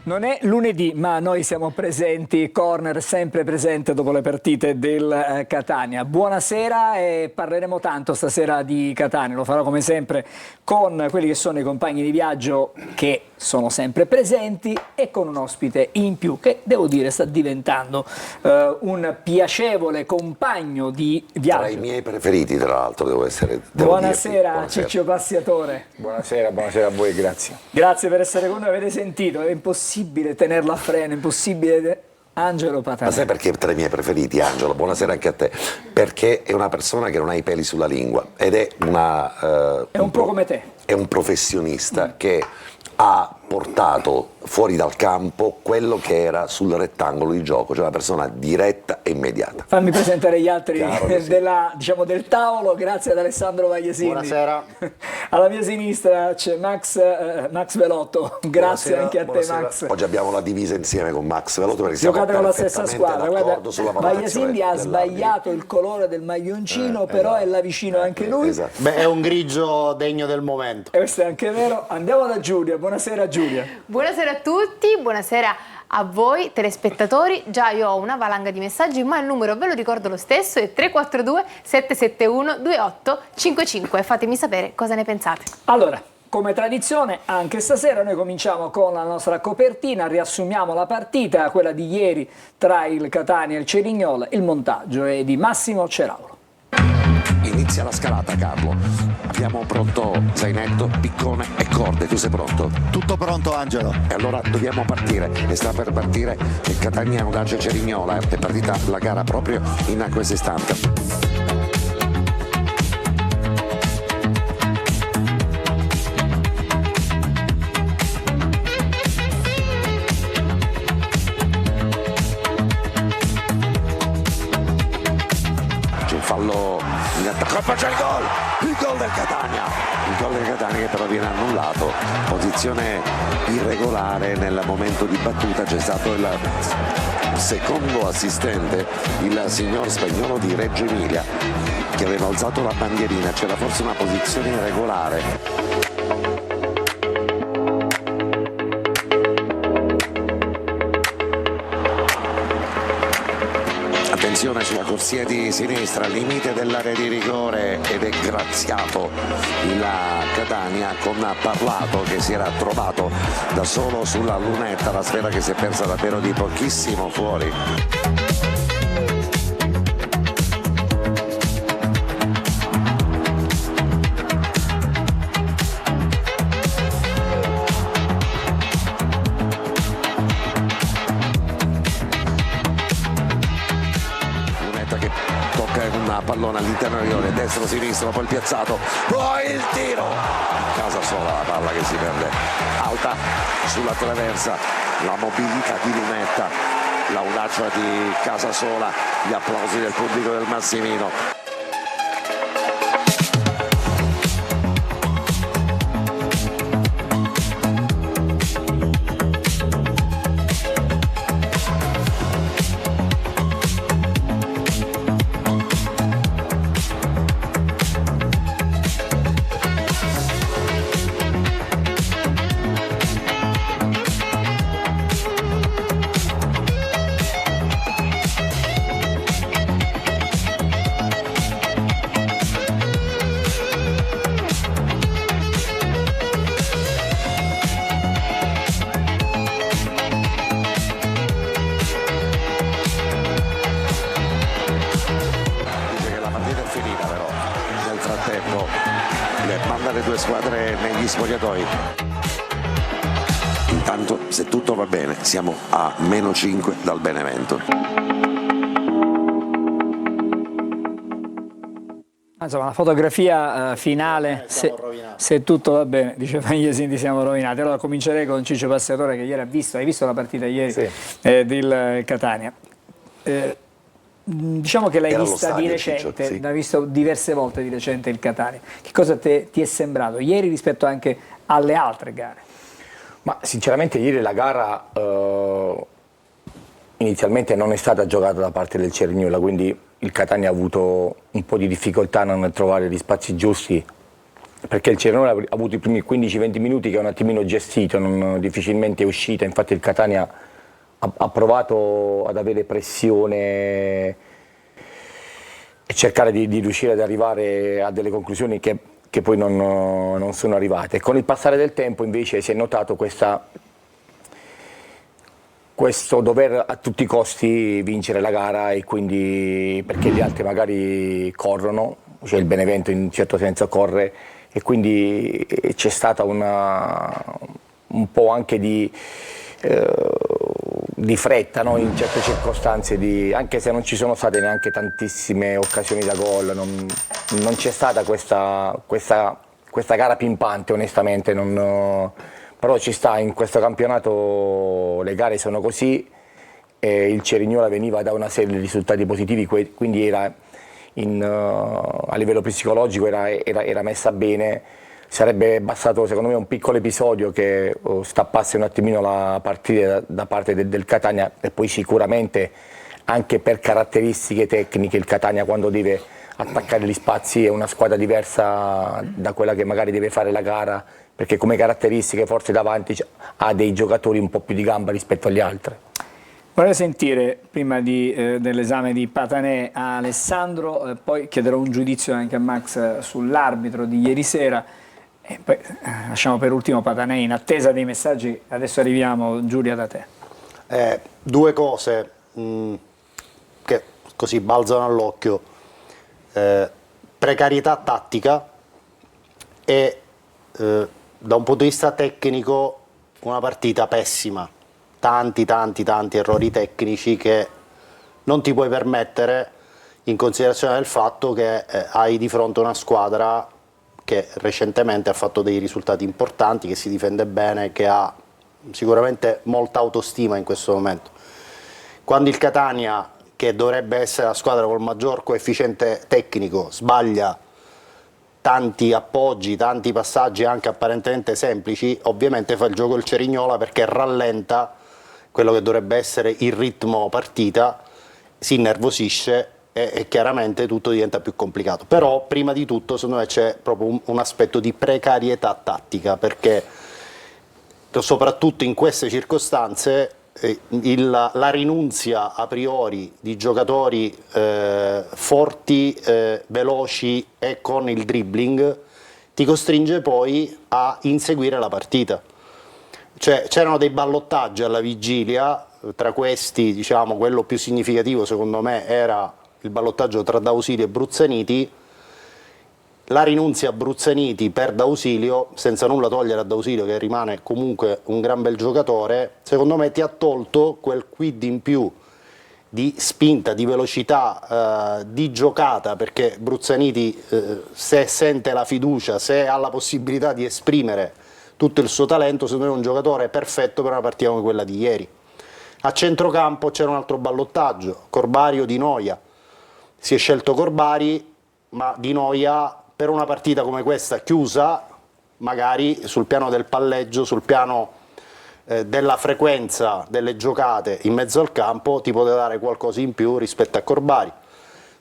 Non è lunedì, ma noi siamo presenti, Corner sempre presente dopo le partite del Catania. Buonasera e parleremo tanto stasera di Catania, lo farò come sempre con quelli che sono i compagni di viaggio che sono sempre presenti e con un ospite in più che, devo dire, sta diventando un piacevole compagno di viaggio. Tra i miei preferiti, tra l'altro, Buonasera Ciccio Passiatore. Buonasera a voi, grazie. Grazie per essere con noi, avete sentito, è impossibile tenerlo a freno, è impossibile. Angelo Patanè. Ma sai perché tra i miei preferiti, Angelo? Buonasera anche a te. Perché è una persona che non ha i peli sulla lingua ed è è un po' come te. È un professionista che ha portato fuori dal campo quello che era sul rettangolo di gioco, cioè una persona diretta e immediata. Fammi presentare gli altri del tavolo, grazie ad Alessandro Vagliesini. Buonasera. Alla mia sinistra c'è Max Velotto, grazie anche a te Max. Oggi abbiamo la divisa insieme con Max Velotto perché giocate con la stessa squadra. Vagliesini ha sbagliato sbagliato il colore del maglioncino, però è là vicino anche lui. Esatto. Beh, è un grigio degno del momento. E questo è anche vero. Andiamo da Giulia, buonasera Giulia. Buonasera a tutti, buonasera a voi telespettatori. Già io ho una valanga di messaggi, ma il numero ve lo ricordo lo stesso, è 342 771 2855. Fatemi sapere cosa ne pensate. Allora, come tradizione, anche stasera noi cominciamo con la nostra copertina, riassumiamo la partita, quella di ieri tra il Catania e il Cerignola, il montaggio è di Massimo Ceraulo. Inizia la scalata, Carlo. Abbiamo pronto zainetto, piccone e corde. Tu sei pronto? Tutto pronto, Angelo. E allora dobbiamo partire. E sta per partire il Catania Audace Cerignola. È partita la gara proprio in questo istante. Fallo in attacco, poi c'è il gol del Catania, che però viene annullato, posizione irregolare nel momento di battuta. C'è stato il secondo assistente, il signor Spagnolo di Reggio Emilia, che aveva alzato la bandierina, c'era forse una posizione irregolare. Attenzione sulla corsia di sinistra, al limite dell'area di rigore, ed è graziato il Catania con Parlato che si era trovato da solo sulla lunetta, la sfera che si è persa davvero di pochissimo fuori. Pallone all'interno del rigore, destro-sinistro, poi il piazzato, poi il tiro, Casasola, la palla che si perde alta sulla traversa, la mobilità di Lunetta, l'audacia di Casasola, gli applausi del pubblico del Massimino. Le due squadre negli spogliatoi. Intanto, se tutto va bene, siamo a -5 dal Benevento. Insomma, la fotografia finale, se tutto va bene, diceva Vagliesini, siamo rovinati. Allora comincerei con Ciccio Passiatore, che ieri hai visto la partita ieri sì. del Catania. Diciamo che l'hai vista di recente, sì. L'hai visto diverse volte di recente il Catania. Che cosa ti è sembrato ieri rispetto anche alle altre gare? Ma sinceramente ieri la gara inizialmente non è stata giocata da parte del Cerignola, quindi il Catania ha avuto un po' di difficoltà nel trovare gli spazi giusti perché il Cerinola ha avuto i primi 15-20 minuti che è un attimino gestito, difficilmente è uscita, infatti il Catania ha provato ad avere pressione e cercare di riuscire ad arrivare a delle conclusioni che poi non sono arrivate. Con il passare del tempo invece si è notato questo dover a tutti i costi vincere la gara, e quindi perché gli altri magari corrono, cioè il Benevento in un certo senso corre, e quindi c'è stata un po' anche di fretta, no? In certe circostanze, anche se non ci sono state neanche tantissime occasioni da gol, non c'è stata questa gara pimpante onestamente, però ci sta, in questo campionato le gare sono così, e il Cerignola veniva da una serie di risultati positivi, quindi era a livello psicologico era messa bene. Sarebbe bastato secondo me un piccolo episodio che stappasse un attimino la partita da parte del Catania, e poi sicuramente anche per caratteristiche tecniche il Catania, quando deve attaccare gli spazi, è una squadra diversa da quella che magari deve fare la gara, perché come caratteristiche forse davanti ha dei giocatori un po' più di gamba rispetto agli altri. Vorrei sentire, prima dell'esame di Patanè, a Alessandro, poi chiederò un giudizio anche a Max sull'arbitro di ieri sera, e poi lasciamo per ultimo Patanè. In attesa dei messaggi, adesso arriviamo, Giulia, da te. Due cose che così balzano all'occhio: precarietà tattica e da un punto di vista tecnico una partita pessima, tanti errori tecnici che non ti puoi permettere, in considerazione del fatto che hai di fronte una squadra che recentemente ha fatto dei risultati importanti, che si difende bene, che ha sicuramente molta autostima in questo momento. Quando il Catania, che dovrebbe essere la squadra col maggior coefficiente tecnico, sbaglia tanti appoggi, tanti passaggi anche apparentemente semplici, ovviamente fa il gioco il Cerignola, perché rallenta quello che dovrebbe essere il ritmo partita, si innervosisce e chiaramente tutto diventa più complicato. Però prima di tutto secondo me c'è proprio un aspetto di precarietà tattica, perché soprattutto in queste circostanze la rinunzia a priori di giocatori forti, veloci e con il dribbling ti costringe poi a inseguire la partita. Cioè, c'erano dei ballottaggi alla vigilia, tra questi diciamo quello più significativo secondo me era il ballottaggio tra D'Ausilio e Bruzzaniti. La rinunzia a Bruzzaniti per D'Ausilio, senza nulla togliere a D'Ausilio che rimane comunque un gran bel giocatore, secondo me ti ha tolto quel quid in più di spinta, di velocità, di giocata, perché Bruzzaniti se sente la fiducia, se ha la possibilità di esprimere tutto il suo talento, secondo me è un giocatore perfetto per una partita come quella di ieri. A centrocampo c'era un altro ballottaggio, Corbari o Di Noia. Si è scelto Corbari, ma Di Noia per una partita come questa chiusa, magari sul piano del palleggio, sul piano della frequenza delle giocate in mezzo al campo, ti poteva dare qualcosa in più rispetto a Corbari.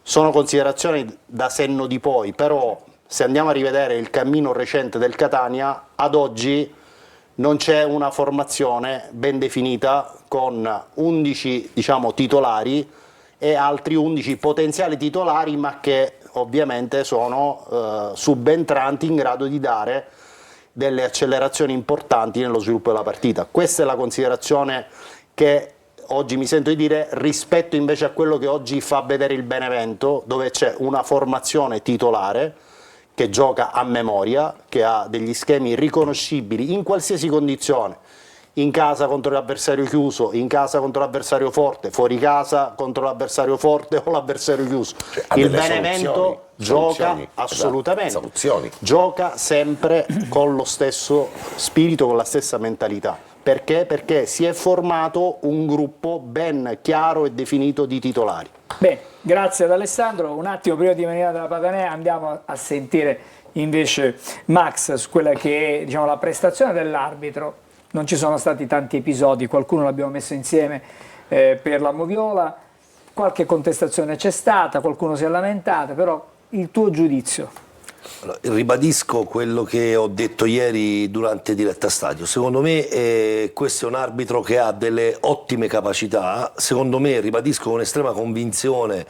Sono considerazioni da senno di poi, però se andiamo a rivedere il cammino recente del Catania, ad oggi non c'è una formazione ben definita con 11 diciamo, titolari e altri 11 potenziali titolari, ma che ovviamente sono subentranti in grado di dare delle accelerazioni importanti nello sviluppo della partita. Questa è la considerazione che oggi mi sento di dire, rispetto invece a quello che oggi fa vedere il Benevento, dove c'è una formazione titolare che gioca a memoria, che ha degli schemi riconoscibili in qualsiasi condizione, in casa contro l'avversario chiuso, in casa contro l'avversario forte, fuori casa contro l'avversario forte o l'avversario chiuso. Cioè, il Benevento gioca assolutamente, gioca sempre con lo stesso spirito, con la stessa mentalità. Perché? Perché si è formato un gruppo ben chiaro e definito di titolari. Bene, grazie ad Alessandro. Un attimo prima di venire dalla Patanè andiamo a sentire invece Max su quella che è diciamo, la prestazione dell'arbitro. Non ci sono stati tanti episodi, qualcuno l'abbiamo messo insieme per la Moviola, qualche contestazione c'è stata, qualcuno si è lamentato, però il tuo giudizio? Allora, ribadisco quello che ho detto ieri durante diretta stadio. Secondo me questo è un arbitro che ha delle ottime capacità. Secondo me, ribadisco con estrema convinzione,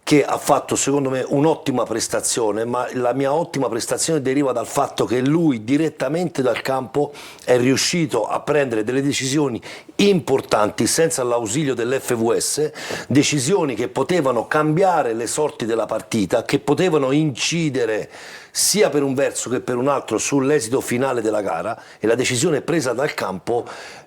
che ha fatto secondo me un'ottima prestazione, ma la mia ottima prestazione deriva dal fatto che lui direttamente dal campo è riuscito a prendere delle decisioni importanti senza l'ausilio dell'FVS, decisioni che potevano cambiare le sorti della partita, che potevano incidere sia per un verso che per un altro sull'esito finale della gara, e la decisione presa dal campo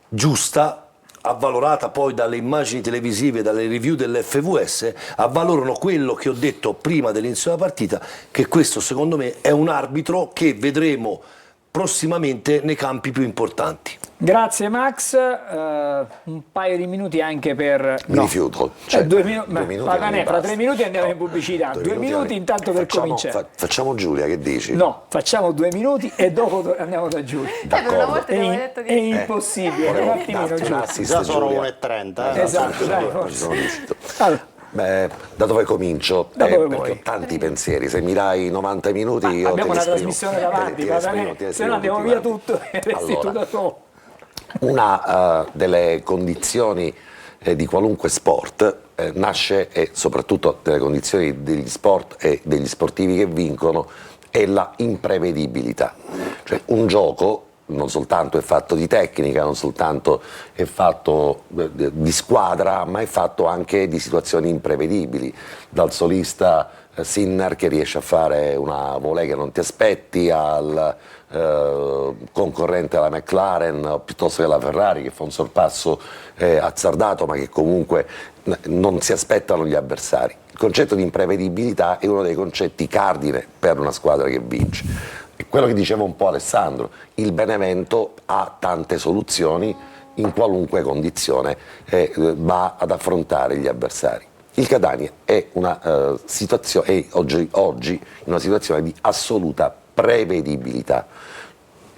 giusta, avvalorata poi dalle immagini televisive e dalle review dell'FVS, avvalorano quello che ho detto prima dell'inizio della partita, che questo secondo me è un arbitro che vedremo prossimamente nei campi più importanti. Grazie Max, un paio di minuti anche per... Mi rifiuto. Cioè, 2 minuti, non mi fra basta. 3 minuti andiamo in pubblicità, 2 minuti intanto per cominciare. Facciamo Giulia, che dici? No, facciamo 2 minuti e dopo andiamo da Giulia. Per una volta ti avevo detto È di... impossibile, un attimino Giulia. Già sono 1:30. Esatto, dai, Ci forza. sono riuscito. Allora, Beh, da dove comincio? Da dove Perché vuoi? ho tanti pensieri. Se mi dai 90 minuti io abbiamo te una li esprimo. trasmissione davanti, Te li va esprimo, bene? te li Se no esprimo andiamo tutti via quanti. tutto e resti tu da solo. Una delle condizioni di qualunque sport nasce, e soprattutto delle condizioni degli sport e degli sportivi che vincono, è la imprevedibilità. Cioè un gioco non soltanto è fatto di tecnica, non soltanto è fatto di squadra, ma è fatto anche di situazioni imprevedibili, dal solista Sinner che riesce a fare una volée che non ti aspetti, al concorrente alla McLaren piuttosto che alla Ferrari che fa un sorpasso azzardato ma che comunque non si aspettano gli avversari. Il concetto di imprevedibilità è uno dei concetti cardine per una squadra che vince. È quello che diceva un po' Alessandro: il Benevento ha tante soluzioni in qualunque condizione va ad affrontare gli avversari. Il Catania è oggi in una situazione di assoluta prevedibilità.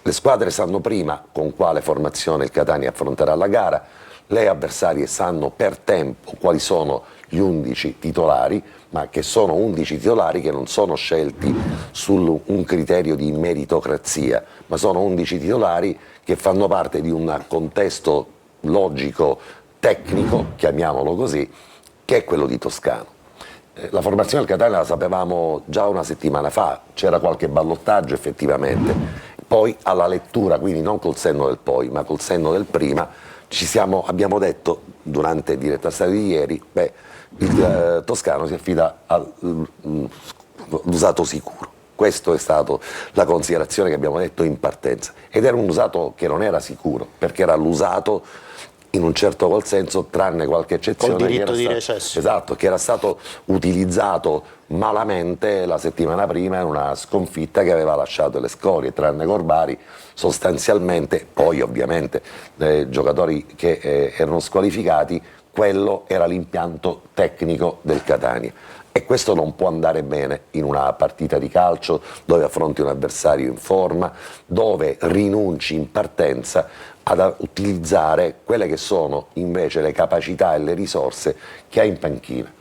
Le squadre sanno prima con quale formazione il Catania affronterà la gara, le avversarie sanno per tempo quali sono gli 11 titolari, ma che sono 11 titolari che non sono scelti su un criterio di meritocrazia, ma sono 11 titolari che fanno parte di un contesto logico, tecnico, chiamiamolo così, che è quello di Toscano. La formazione del Catania la sapevamo già una settimana fa, c'era qualche ballottaggio effettivamente, poi alla lettura, quindi non col senno del poi, ma col senno del prima, abbiamo detto durante diretta stadio di ieri, il Toscano si affida all'usato sicuro. Questa è stata la considerazione che abbiamo detto in partenza, ed era un usato che non era sicuro, perché era l'usato in un certo qual senso, tranne qualche eccezione. Col diritto di recesso. Esatto, che era stato utilizzato malamente la settimana prima in una sconfitta che aveva lasciato le scorie, tranne Corbari, sostanzialmente, poi ovviamente giocatori che erano squalificati, quello era l'impianto tecnico del Catania. E questo non può andare bene in una partita di calcio dove affronti un avversario in forma, dove rinunci in partenza ad utilizzare quelle che sono invece le capacità e le risorse che hai in panchina.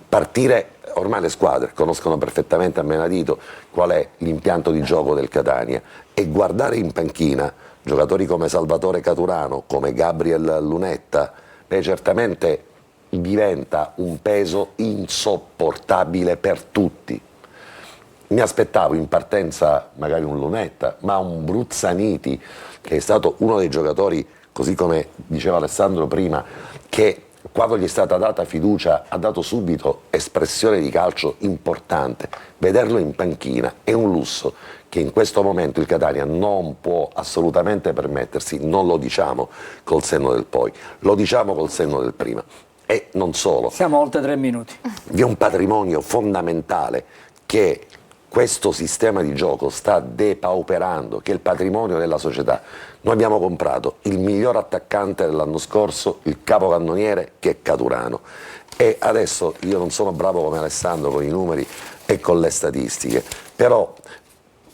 Partire, ormai le squadre conoscono perfettamente a menadito qual è l'impianto di gioco del Catania, e guardare in panchina giocatori come Salvatore Caturano, come Gabriel Lunetta, certamente diventa un peso insopportabile per tutti. Mi aspettavo in partenza magari un Lunetta, ma un Bruzzaniti, che è stato uno dei giocatori, così come diceva Alessandro prima, che quando gli è stata data fiducia ha dato subito espressione di calcio importante. Vederlo in panchina è un lusso che in questo momento il Catania non può assolutamente permettersi. Non lo diciamo col senno del poi, lo diciamo col senno del prima. E non solo. Siamo oltre 3 minuti. Vi è un patrimonio fondamentale che questo sistema di gioco sta depauperando, che è il patrimonio della società. Noi abbiamo comprato il miglior attaccante dell'anno scorso, il capocannoniere, che è Caturano, e adesso io non sono bravo come Alessandro con i numeri e con le statistiche, però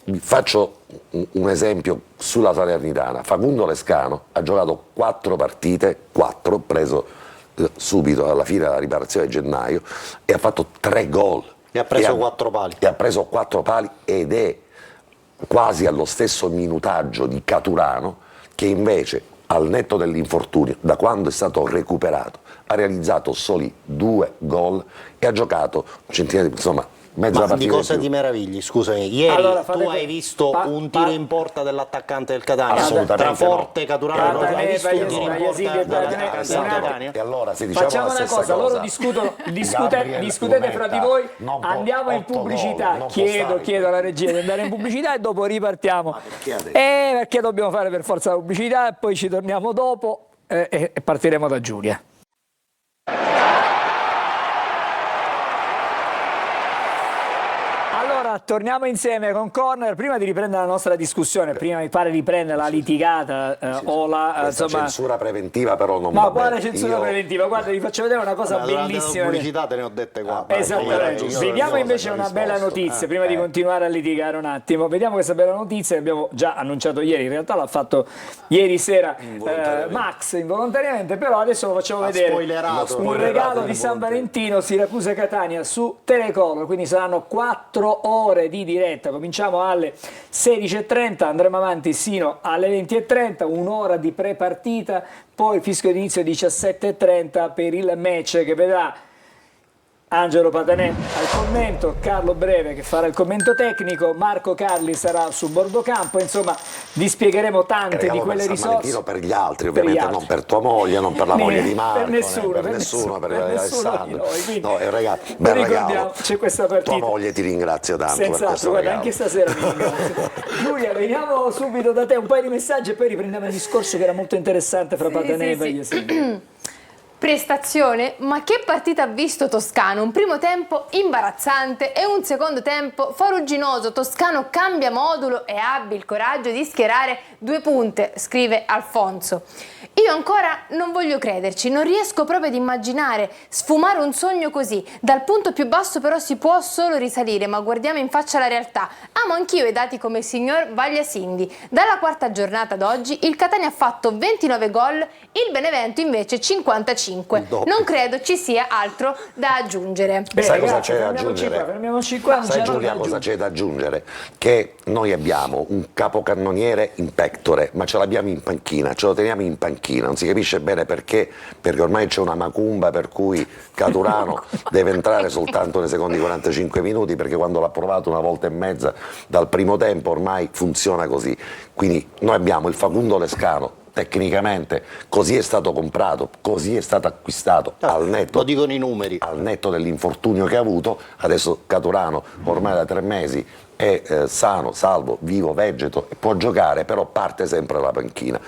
vi faccio un esempio sulla Salernitana. Facundo Lescano ha giocato 4 partite, preso subito alla fine della riparazione di gennaio, e ha fatto 3 gol. E ha preso 4 pali. E ha preso 4 pali ed è quasi allo stesso minutaggio di Caturano, che invece al netto dell'infortunio, da quando è stato recuperato, ha realizzato soli 2 gol e ha giocato centinaia di, insomma, mezza Ma partita di cosa in più. ti meravigli? Scusami, ieri Allora, tu hai visto un tiro in porta dell'attaccante del Catania? Assolutamente Tra Forte e no. Caturano, hai visto un tiro in Yazid porta e dell'attaccante del Catania? E allora se diciamo Facciamo la una stessa cosa, loro cosa, discutete Lunetta fra di voi, non può- andiamo in 8 gol, pubblicità, non può chiedo stare. alla regia di andare in pubblicità e dopo ripartiamo. perché adesso? Perché dobbiamo fare per forza la pubblicità e poi ci torniamo dopo e partiremo da Giulia. Allora, torniamo insieme con Corner. Prima di riprendere la nostra discussione, prima mi pare riprendere la litigata o la Questa insomma. censura preventiva però non Ma va quale bene. censura Io- preventiva? Guarda, vi faccio vedere una cosa Ma durante la bellissima. pubblicità te ne ho dette 4. Esattamente. Vediamo invece una bella notizia prima di continuare a litigare un attimo. Vediamo questa bella notizia che abbiamo già annunciato ieri. In realtà l'ha fatto ieri sera Max involontariamente, però adesso lo facciamo vedere. spoilerato. Un regalo di San Valentino Siracusa Catania su Telecolor, quindi saranno 4 ore di diretta. Cominciamo alle 16:30, andremo avanti sino alle 20:30, un'ora di pre-partita, poi fischio d'inizio 17:30 per il match che vedrà Angelo Patanè al commento, Carlo Breve che farà il commento tecnico, Marco Carli sarà su bordo campo, insomma vi spiegheremo tante di Regalo quelle per San Valentino risorse. per gli altri, Per gli ovviamente altri. non per tua moglie, non per la moglie di Marco, per nessuno, per nessuno, per nessuno di Alessandro. noi, quindi No, è un regalo, vi bel ricordiamo, regalo. c'è questa partita. Tua moglie ti ringrazio tanto per Senz'altro, questo guarda, regalo. anche stasera vi ringrazio. Giulia, veniamo subito da te, un paio di messaggi e poi riprendiamo il discorso che era molto interessante fra Patanè e Bagliasini. Prestazione? Ma che partita ha visto Toscano? Un primo tempo imbarazzante e un secondo tempo faruginoso. Toscano cambia modulo e abbia il coraggio di schierare 2 punte, scrive Alfonso. Io ancora non voglio crederci, non riesco proprio ad immaginare sfumare un sogno così. Dal punto più basso però si può solo risalire, ma guardiamo in faccia la realtà. Amo anch'io i dati come il signor Vagliasindi. Dalla 4ª giornata ad oggi il Catania ha fatto 29 gol, il Benevento invece 55. Non credo ci sia altro da aggiungere. Bene, Sai cosa grazie, c'è da fermiamoci aggiungere? qua, fermiamoci qua, non Sai c'è Giulia nulla da cosa aggiungere. c'è da aggiungere? Che noi abbiamo un capocannoniere in pectore, ma ce l'abbiamo in panchina, ce lo teniamo in panchina, non si capisce bene perché ormai c'è una macumba per cui Caturano deve entrare soltanto nei secondi 45 minuti, perché quando l'ha provato una volta e mezza dal primo tempo ormai funziona così. Quindi noi abbiamo il Facundo Lescano, tecnicamente così è stato comprato, così è stato acquistato, al netto, Lo dicono i numeri. al netto dell'infortunio che ha avuto. Adesso Caturano ormai da 3 mesi è sano, salvo, vivo, vegeto e può giocare, però parte sempre alla panchina.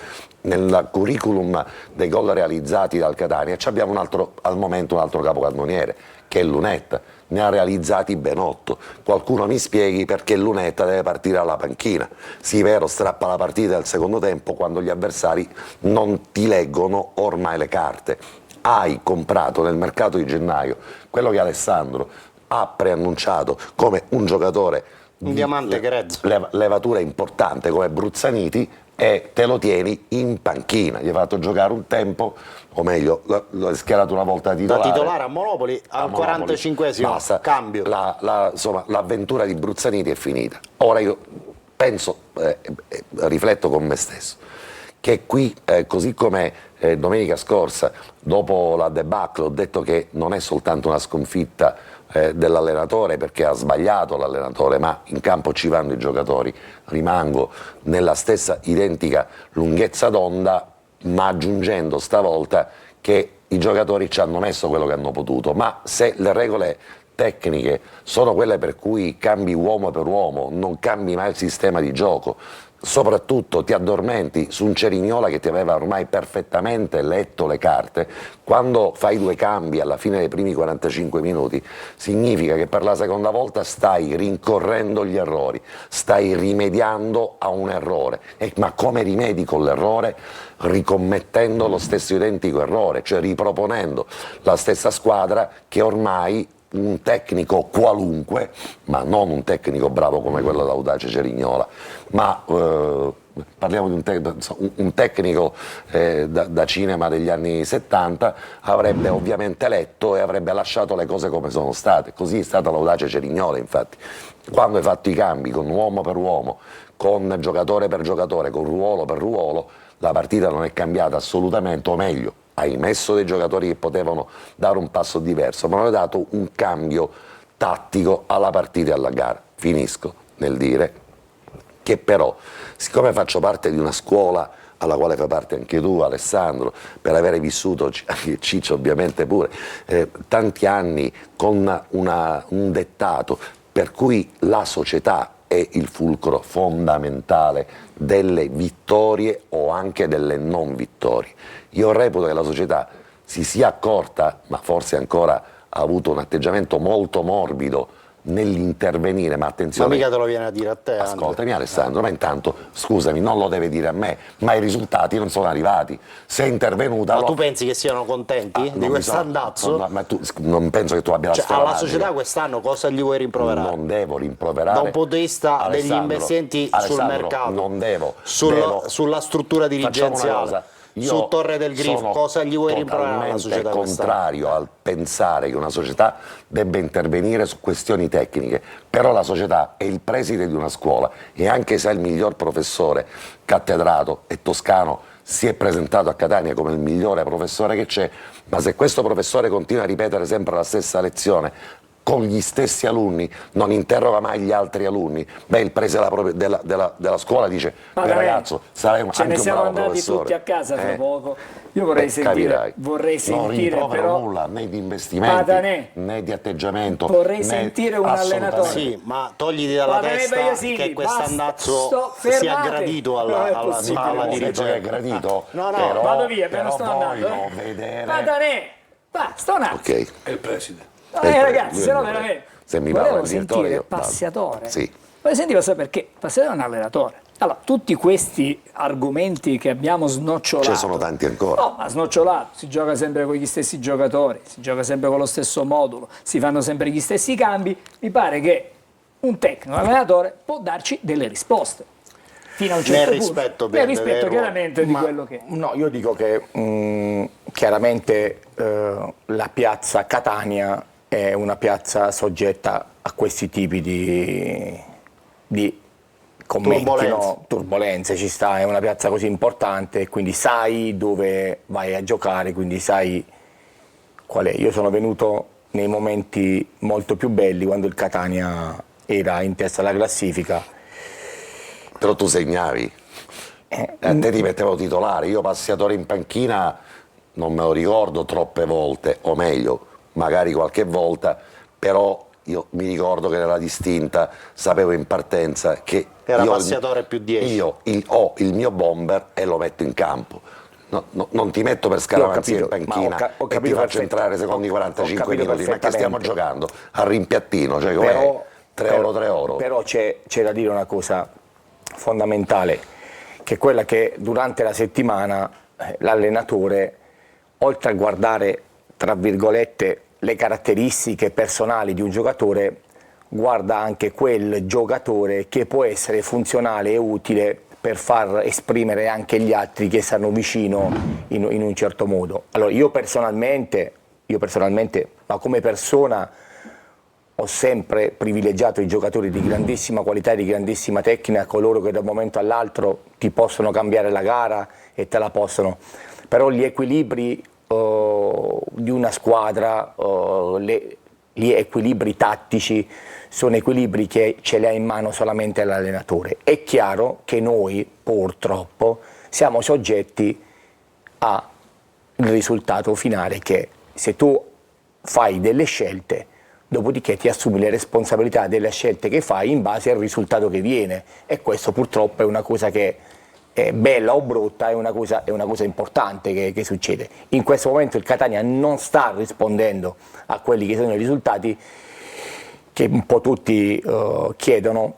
Nel curriculum dei gol realizzati dal Catania abbiamo al momento un altro capocannoniere, che è Lunetta. Ne ha realizzati ben 8. Qualcuno mi spieghi perché Lunetta deve partire alla panchina. Sì, vero, strappa la partita al secondo tempo quando gli avversari non ti leggono ormai le carte. Hai comprato nel mercato di gennaio quello che Alessandro ha preannunciato come un giocatore Un diamante grezzo. levatura importante come Bruzzaniti, e te lo tieni in panchina. Gli hai fatto giocare un tempo, o meglio, l'hai schierato una volta da titolare. Da titolare a Monopoli al 45esimo Basta. cambio. Insomma, l'avventura di Bruzzaniti è finita. Ora io penso, rifletto con me stesso, che qui, così come domenica scorsa, dopo la debacle, ho detto che non è soltanto una sconfitta dell'allenatore, perché ha sbagliato l'allenatore, ma in campo ci vanno i giocatori. Rimango nella stessa identica lunghezza d'onda, ma aggiungendo stavolta che i giocatori ci hanno messo quello che hanno potuto, ma se le regole tecniche sono quelle per cui cambi uomo per uomo, non cambi mai il sistema di gioco, soprattutto ti addormenti su un Cerignola che ti aveva ormai perfettamente letto le carte, quando fai 2 cambi alla fine dei primi 45 minuti significa che per la seconda volta stai rincorrendo gli errori, stai rimediando a un errore. Ma come rimedi con l'errore? Ricommettendo lo stesso identico errore, cioè riproponendo la stessa squadra che ormai un tecnico qualunque, ma non un tecnico bravo come quello d'Audace Cerignola, ma parliamo di un tecnico da cinema degli anni 70, avrebbe ovviamente letto e avrebbe lasciato le cose come sono state. Così è stata l'audace Cerignola, infatti. Quando hai fatto i cambi con uomo per uomo, con giocatore per giocatore, con ruolo per ruolo, la partita non è cambiata assolutamente, o meglio, hai messo dei giocatori che potevano dare un passo diverso, ma non hai dato un cambio tattico alla partita e alla gara. Finisco nel dire che però, siccome faccio parte di una scuola alla quale fai parte anche tu, Alessandro, per avere vissuto, anche Ciccio ovviamente pure, tanti anni con un dettato per cui la società è il fulcro fondamentale delle vittorie o anche delle non vittorie. Io reputo che la società si sia accorta, ma forse ancora ha avuto un atteggiamento molto morbido nell'intervenire, ma attenzione. Ma mica te lo viene a dire a te. Ascoltami Alessandro, ma intanto, scusami, non lo deve dire a me, ma i risultati non sono arrivati. Se è intervenuta... Ma tu pensi che siano contenti di questo andazzo? Ma tu, non penso che tu abbia la storia. Alla società quest'anno cosa gli vuoi rimproverare? Non devo rimproverare. Da un punto di vista degli Alessandro, investimenti sul mercato, non devo. sulla struttura dirigenziale, su Torre del Grifo, cosa gli vuoi rimproverare alla società? Sono contrario al pensare che una società debba intervenire su questioni tecniche, però la società è il preside di una scuola e anche se è il miglior professore cattedrato e toscano si è presentato a Catania come il migliore professore che c'è, ma se questo professore continua a ripetere sempre la stessa lezione con gli stessi alunni, non interroga mai gli altri alunni, beh, il preside della scuola dice ragazzo, sarai ce anche ne un siamo bravo andati professore. tutti a casa fra poco. Io vorrei sentire non però rimprovero nulla né di investimenti Patanè, né di atteggiamento, vorrei sentire un allenatore. Sì, ma togliti dalla testa che quest'andazzo sia gradito alla dirigenza. È gradito? No, però, vado via, me però ne sto andando. voglio vedere. Patanè, va, sto un attimo. Ok. È il preside. Ragazzi, se no veramente. Se mi parla Volevo il direttore, sentire io vado. Passiatore. Sì. Volevo sentire perché Passiatore è un allenatore. Allora, tutti questi argomenti che abbiamo snocciolato. Ce ne sono tanti ancora. No, ma snocciolato, si gioca sempre con gli stessi giocatori, si gioca sempre con lo stesso modulo, si fanno sempre gli stessi cambi. Mi pare che un tecnico, un allenatore, può darci delle risposte. Fino a un certo punto. Nel rispetto chiaramente di quello che... No, io dico che chiaramente la piazza Catania è una piazza soggetta a questi tipi di commenti, turbolenze, ci sta, è una piazza così importante, quindi sai dove vai a giocare, quindi sai qual è. Io sono venuto nei momenti molto più belli quando il Catania era in testa alla classifica. Però tu segnavi, a te ti mettevo titolare, io Passiatore in panchina non me lo ricordo troppe volte, o meglio, magari qualche volta, però io mi ricordo che nella distinta sapevo in partenza che era Passiatore più 10. Io ho il mio bomber e lo metto in campo. Non ti metto per scaramanzia in panchina e ti faccio entrare secondo i 45 minuti, ma che stiamo giocando? Al rimpiattino, cioè com'è? 3 euro, 3 euro. Però c'è da dire una cosa fondamentale, che è quella che durante la settimana l'allenatore, oltre a guardare, tra virgolette, le caratteristiche personali di un giocatore, guarda anche quel giocatore che può essere funzionale e utile per far esprimere anche gli altri che stanno vicino in un certo modo. Allora io personalmente, ma come persona, ho sempre privilegiato i giocatori di grandissima qualità e di grandissima tecnica, coloro che da un momento all'altro ti possono cambiare la gara e te la possono. Però gli equilibri di una squadra, gli equilibri tattici sono equilibri che ce li ha in mano solamente l'allenatore. È chiaro che noi purtroppo siamo soggetti al risultato finale, che se tu fai delle scelte, dopodiché ti assumi le responsabilità delle scelte che fai in base al risultato che viene, e questo purtroppo è una cosa che è bella o brutta, è una cosa importante che succede. In questo momento il Catania non sta rispondendo a quelli che sono i risultati che un po' tutti chiedono,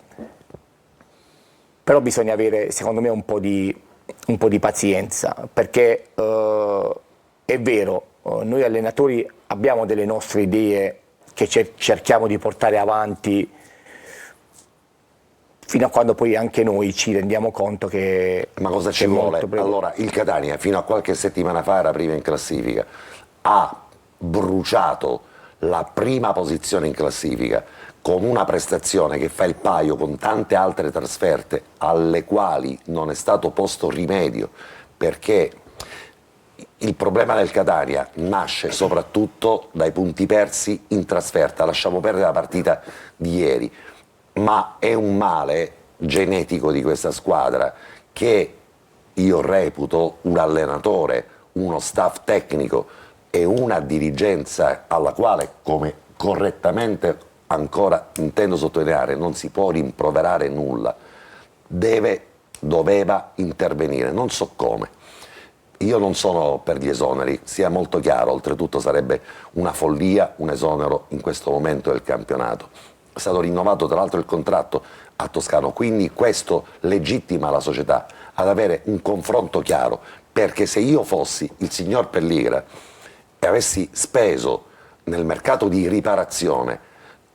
però bisogna avere, secondo me, un po' di pazienza, perché è vero, noi allenatori abbiamo delle nostre idee che cerchiamo di portare avanti fino a quando poi anche noi ci rendiamo conto che Ma cosa ci è vuole? molto Allora, il Catania fino a qualche settimana fa era prima in classifica, ha bruciato la prima posizione in classifica con una prestazione che fa il paio con tante altre trasferte alle quali non è stato posto rimedio, perché il problema del Catania nasce soprattutto dai punti persi in trasferta. Lasciamo perdere la partita di ieri, ma è un male genetico di questa squadra che io reputo un allenatore, uno staff tecnico e una dirigenza alla quale, come correttamente ancora intendo sottolineare, non si può rimproverare nulla, doveva intervenire, non so come. Io non sono per gli esoneri, sia molto chiaro, oltretutto sarebbe una follia un esonero in questo momento del campionato. È stato rinnovato tra l'altro il contratto a Toscano, quindi questo legittima la società ad avere un confronto chiaro, perché se io fossi il signor Pelligra e avessi speso nel mercato di riparazione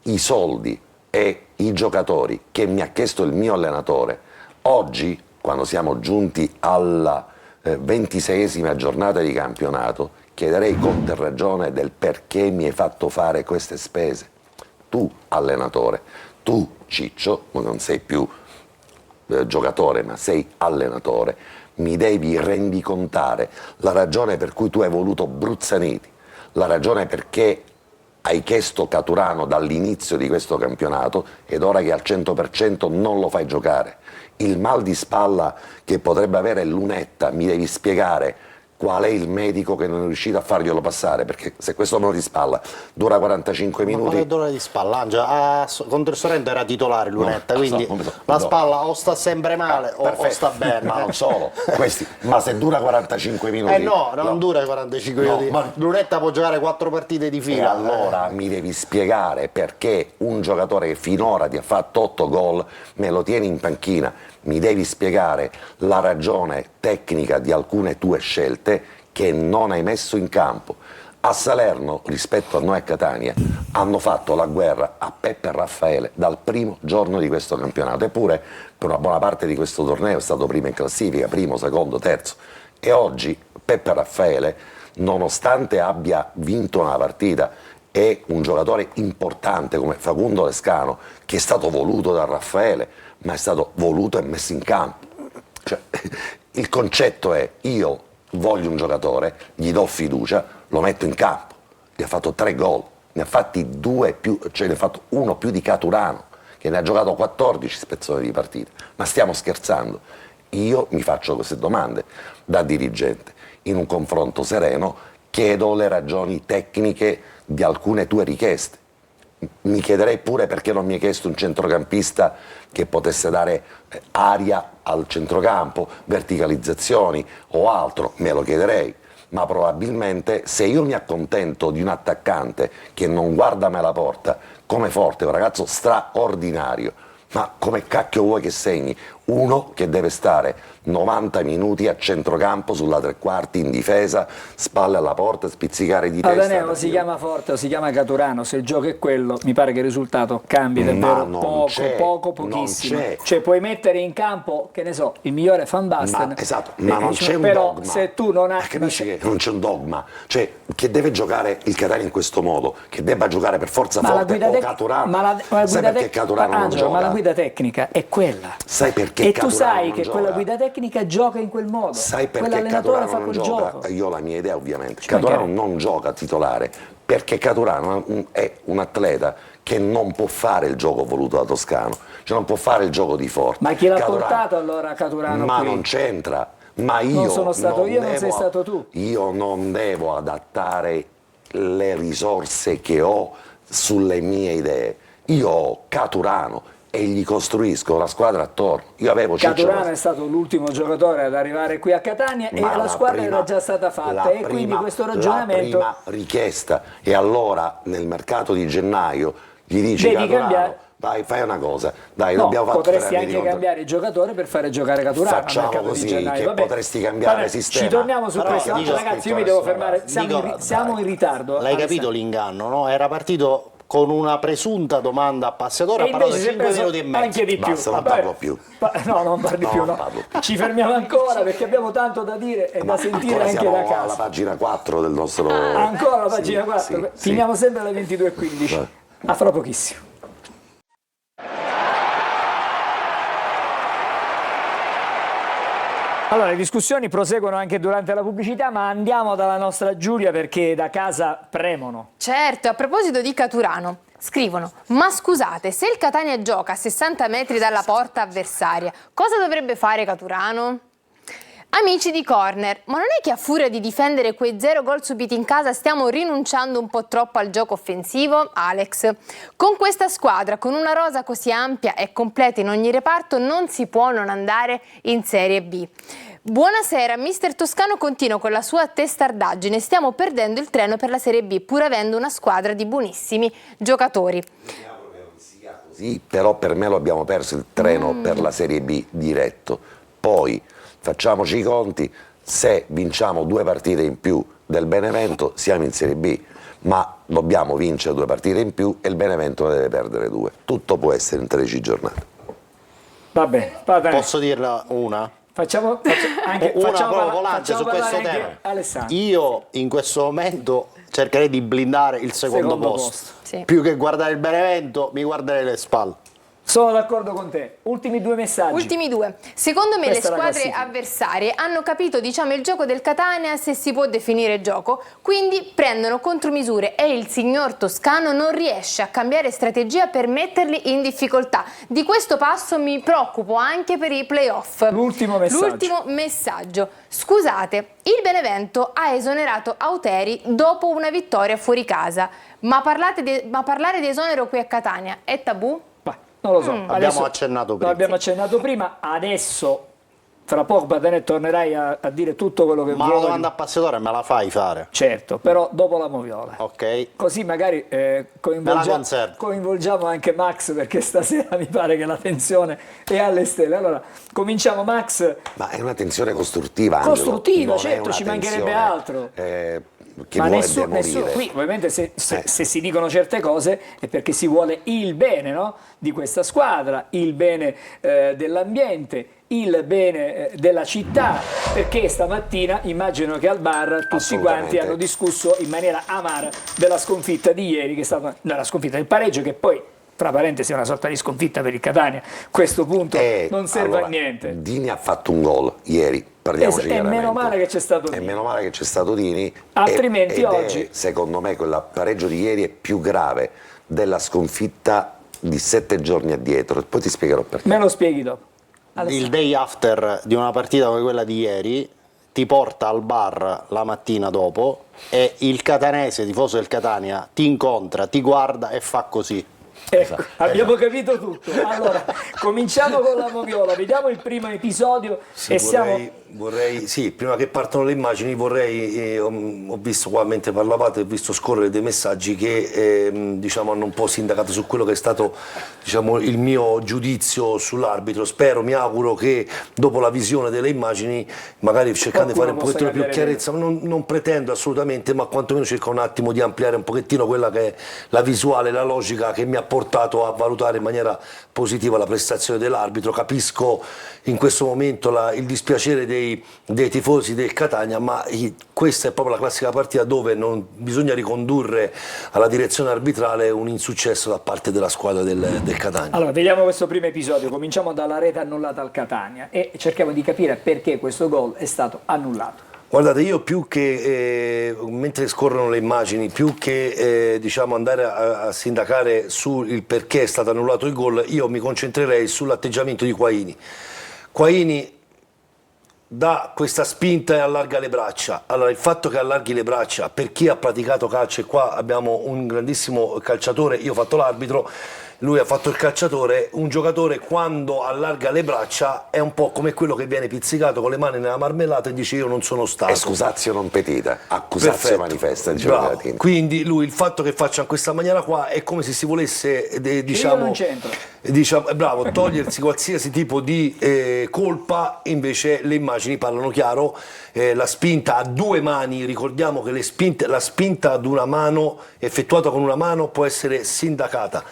i soldi e i giocatori che mi ha chiesto il mio allenatore, oggi, quando siamo giunti alla 26esima giornata di campionato, chiederei conto e ragione del perché mi hai fatto fare queste spese. Tu allenatore, tu Ciccio, non sei più giocatore ma sei allenatore, mi devi rendicontare la ragione per cui tu hai voluto Bruzzaniti, la ragione perché hai chiesto Caturano dall'inizio di questo campionato ed ora che al 100% non lo fai giocare. Il mal di spalla che potrebbe avere Lunetta, mi devi spiegare qual è il medico che non è riuscito a farglielo passare, perché se questo mal di spalla dura 45 Ma minuti... quale dolore di spalla? Angela, contro il Sorrento era titolare Lunetta, No, quindi la spalla o sta sempre male o sta bene. Ma non solo, ma se dura 45 minuti... No, non dura 45 minuti. Ma Lunetta può giocare 4 partite di E fila. allora mi devi spiegare perché un giocatore che finora ti ha fatto 8 gol me lo tieni in panchina. Mi devi spiegare la ragione tecnica di alcune tue scelte che non hai messo in campo. A Salerno, rispetto a noi a Catania, hanno fatto la guerra a Peppe e Raffaele dal primo giorno di questo campionato, eppure per una buona parte di questo torneo è stato primo in classifica, primo, secondo, terzo. E oggi Peppe e Raffaele, nonostante abbia vinto una partita, è un giocatore importante come Facundo Lescano, che è stato voluto da Raffaele, ma è stato voluto e messo in campo. Cioè, il concetto è: io voglio un giocatore, gli do fiducia, lo metto in campo. Gli ha fatto 3 gol, ne ha fatti 2 più, cioè ne ha fatto 1 più di Caturano, che ne ha giocato 14 spezzoni di partita. Ma stiamo scherzando? Io mi faccio queste domande da dirigente. In un confronto sereno chiedo le ragioni tecniche di alcune tue richieste. Mi chiederei pure perché non mi hai chiesto un centrocampista che potesse dare aria al centrocampo, verticalizzazioni o altro, me lo chiederei. Ma probabilmente se io mi accontento di un attaccante che non guarda mai la porta, come Forte, un ragazzo straordinario, ma come cacchio vuoi che segni? Uno che deve stare 90 minuti a centrocampo sulla tre quarti in difesa, spalle alla porta, spizzicare di testa. Danilo, si chiama Forte o si chiama Caturano, se il gioco è quello, mi pare che il risultato cambi davvero pochissimo. Cioè puoi mettere in campo, che ne so, il migliore Van Basten. Esatto, ma non c'è un però dogma. Se tu non hai... Capisci che non c'è un dogma, cioè che deve giocare il Catania in questo modo, che debba giocare per forza Forte o Caturano. Sai perché Caturano non gioca? Ma la guida tecnica è quella. Sai perché e Caturano tu sai non che gioca? quella guida tecnica gioca in quel modo. Sai perché quell'allenatore Caturano fa non quel gioca? gioco. Io ho la mia idea ovviamente. Caturano non gioca titolare perché Caturano è un atleta che non può fare il gioco voluto da Toscano, cioè non può fare il gioco di Forte. Ma chi l'ha portato allora Caturano Ma qui? non c'entra. Ma io non sono stato io, non sei stato tu. Io non devo adattare le risorse che ho sulle mie idee. Io ho Caturano e gli costruisco la squadra attorno. Io avevo Caturano è stato l'ultimo giocatore ad arrivare qui a Catania e la squadra era già stata fatta e quindi questo ragionamento... La prima richiesta, e allora nel mercato di gennaio gli dici devi Caturano, cambiare. dai, fai una cosa, dai, No, l'abbiamo fatto potresti per anche cambiare il giocatore per fare giocare Caturano. Facciamo così, che potresti cambiare il sistema. Ci torniamo su Però, questo. dico, Ragazzi, io mi devo fermare, Nicola, siamo in ritardo. L'hai capito l'inganno, no? Era partito con una presunta domanda appassionatore, ha parlato 5 minuti e mezzo. Anche di più. Basta, non parlo più. No, non parli più. non No. parlo più. Ci fermiamo ancora perché abbiamo tanto da dire e da sentire Ancora anche siamo da alla casa. pagina 4 del nostro... Ancora la pagina Sì, 4. sì, Finiamo sempre alle 22:15. Vai. A fra pochissimo. Allora, le discussioni proseguono anche durante la pubblicità, ma andiamo dalla nostra Giulia perché da casa premono. Certo, a proposito di Caturano, scrivono: ma scusate, se il Catania gioca a 60 metri dalla porta avversaria, cosa dovrebbe fare Caturano? Amici di Corner, ma non è che a furia di difendere quei 0 gol subiti in casa stiamo rinunciando un po' troppo al gioco offensivo? Alex, con questa squadra, con una rosa così ampia e completa in ogni reparto, non si può non andare in Serie B. Buonasera, mister Toscano continua con la sua testardaggine, stiamo perdendo il treno per la Serie B pur avendo una squadra di buonissimi giocatori. Sì, però per me lo abbiamo perso il treno per la Serie B diretto. Poi facciamoci i conti, se vinciamo 2 partite in più del Benevento siamo in Serie B, ma dobbiamo vincere 2 partite in più e il Benevento ne deve perdere 2. Tutto può essere in 13 giornate. Va bene, va bene. Posso dirla una? Facciamo anche Una facciamo proprio parla- volante facciamo su questo parlare anche tema. Alessandro. Io in questo momento cercherei di blindare il secondo posto. Sì. Più che guardare il Benevento, mi guarderei le spalle. Sono d'accordo con te. Ultimi 2 messaggi. Ultimi 2. Secondo me Questa è le la squadre classifica. avversarie hanno capito, diciamo, il gioco del Catania, se si può definire gioco, quindi prendono contromisure e il signor Toscano non riesce a cambiare strategia per metterli in difficoltà. Di questo passo mi preoccupo anche per i playoff. L'ultimo messaggio. L'ultimo messaggio. Scusate, il Benevento ha esonerato Auteri dopo una vittoria fuori casa, ma parlare di esonero qui a Catania è tabù? Ma non lo so. Abbiamo accennato prima. Lo abbiamo accennato prima. Adesso, fra poco, Badanè, tornerai a dire tutto quello che Ma vuoi. la domanda appassionatore me la fai fare? Certo, però dopo la moviola. Ok. Così magari conservo. coinvolgiamo anche Max, perché stasera mi pare che la tensione è alle stelle. Allora, cominciamo Max. Ma è una tensione costruttiva, Angelo. Costruttiva, Non è certo, una ci mancherebbe tensione, altro. Che Ma vuole nessuno, demolire. qui ovviamente se si dicono certe cose è perché si vuole il bene, no? Di questa squadra, il bene dell'ambiente, il bene della città, perché stamattina immagino che al bar tutti quanti hanno discusso in maniera amara della sconfitta di ieri, che è stata la sconfitta del pareggio, che poi fra parentesi è una sorta di sconfitta per il Catania. A questo punto non serve allora, a niente. Dini ha fatto un gol ieri, parliamoci E chiaramente. meno male che c'è stato E Dini. meno male che c'è stato Dini. Altrimenti ed oggi- è, secondo me quel pareggio di ieri è più grave della sconfitta di 7 giorni addietro. Poi ti spiegherò perché. Me lo spieghi dopo. Il day after di una partita come quella di ieri ti porta al bar la mattina dopo e il catanese, tifoso del Catania, ti incontra, ti guarda e fa così. Ecco, abbiamo capito tutto. Allora, cominciamo con la moviola, vediamo il primo episodio Sì, e siamo... sì, prima che partano le immagini ho visto qua mentre parlavate, ho visto scorrere dei messaggi che diciamo, hanno un po' sindacato su quello che è stato, diciamo, il mio giudizio sull'arbitro. Spero, mi auguro che dopo la visione delle immagini, magari cercando di fare un Qualcuno pochettino più possa chiarezza, non pretendo assolutamente, ma quantomeno cerco un attimo di ampliare un pochettino quella che è la visuale, la logica che mi ha portato a valutare in maniera positiva la prestazione dell'arbitro. Capisco in questo momento il dispiacere dei tifosi del Catania, ma questa è proprio la classica partita dove non bisogna ricondurre alla direzione arbitrale un insuccesso da parte della squadra del Catania. Allora, vediamo questo primo episodio, cominciamo dalla rete annullata al Catania e cerchiamo di capire perché questo gol è stato annullato. Guardate, io più che, mentre scorrono le immagini, più che diciamo andare a sindacare sul perché è stato annullato il gol, io mi concentrerei sull'atteggiamento di Quaini. Quaini dà questa spinta e allarga le braccia. Allora, il fatto che allarghi le braccia, per chi ha praticato calcio, e qua abbiamo un grandissimo calciatore, io ho fatto l'arbitro, lui ha fatto il calciatore, un giocatore quando allarga le braccia è un po' come quello che viene pizzicato con le mani nella marmellata e dice io non sono stato. Excusatio non petita, accusatio manifesta, diceva Bravo. Latino. Quindi lui il fatto che faccia in questa maniera qua è come se si volesse in centro. bravo, togliersi qualsiasi tipo di colpa, invece le immagini parlano chiaro. La spinta a due mani, ricordiamo che la spinta ad una mano effettuata con una mano può essere sindacata,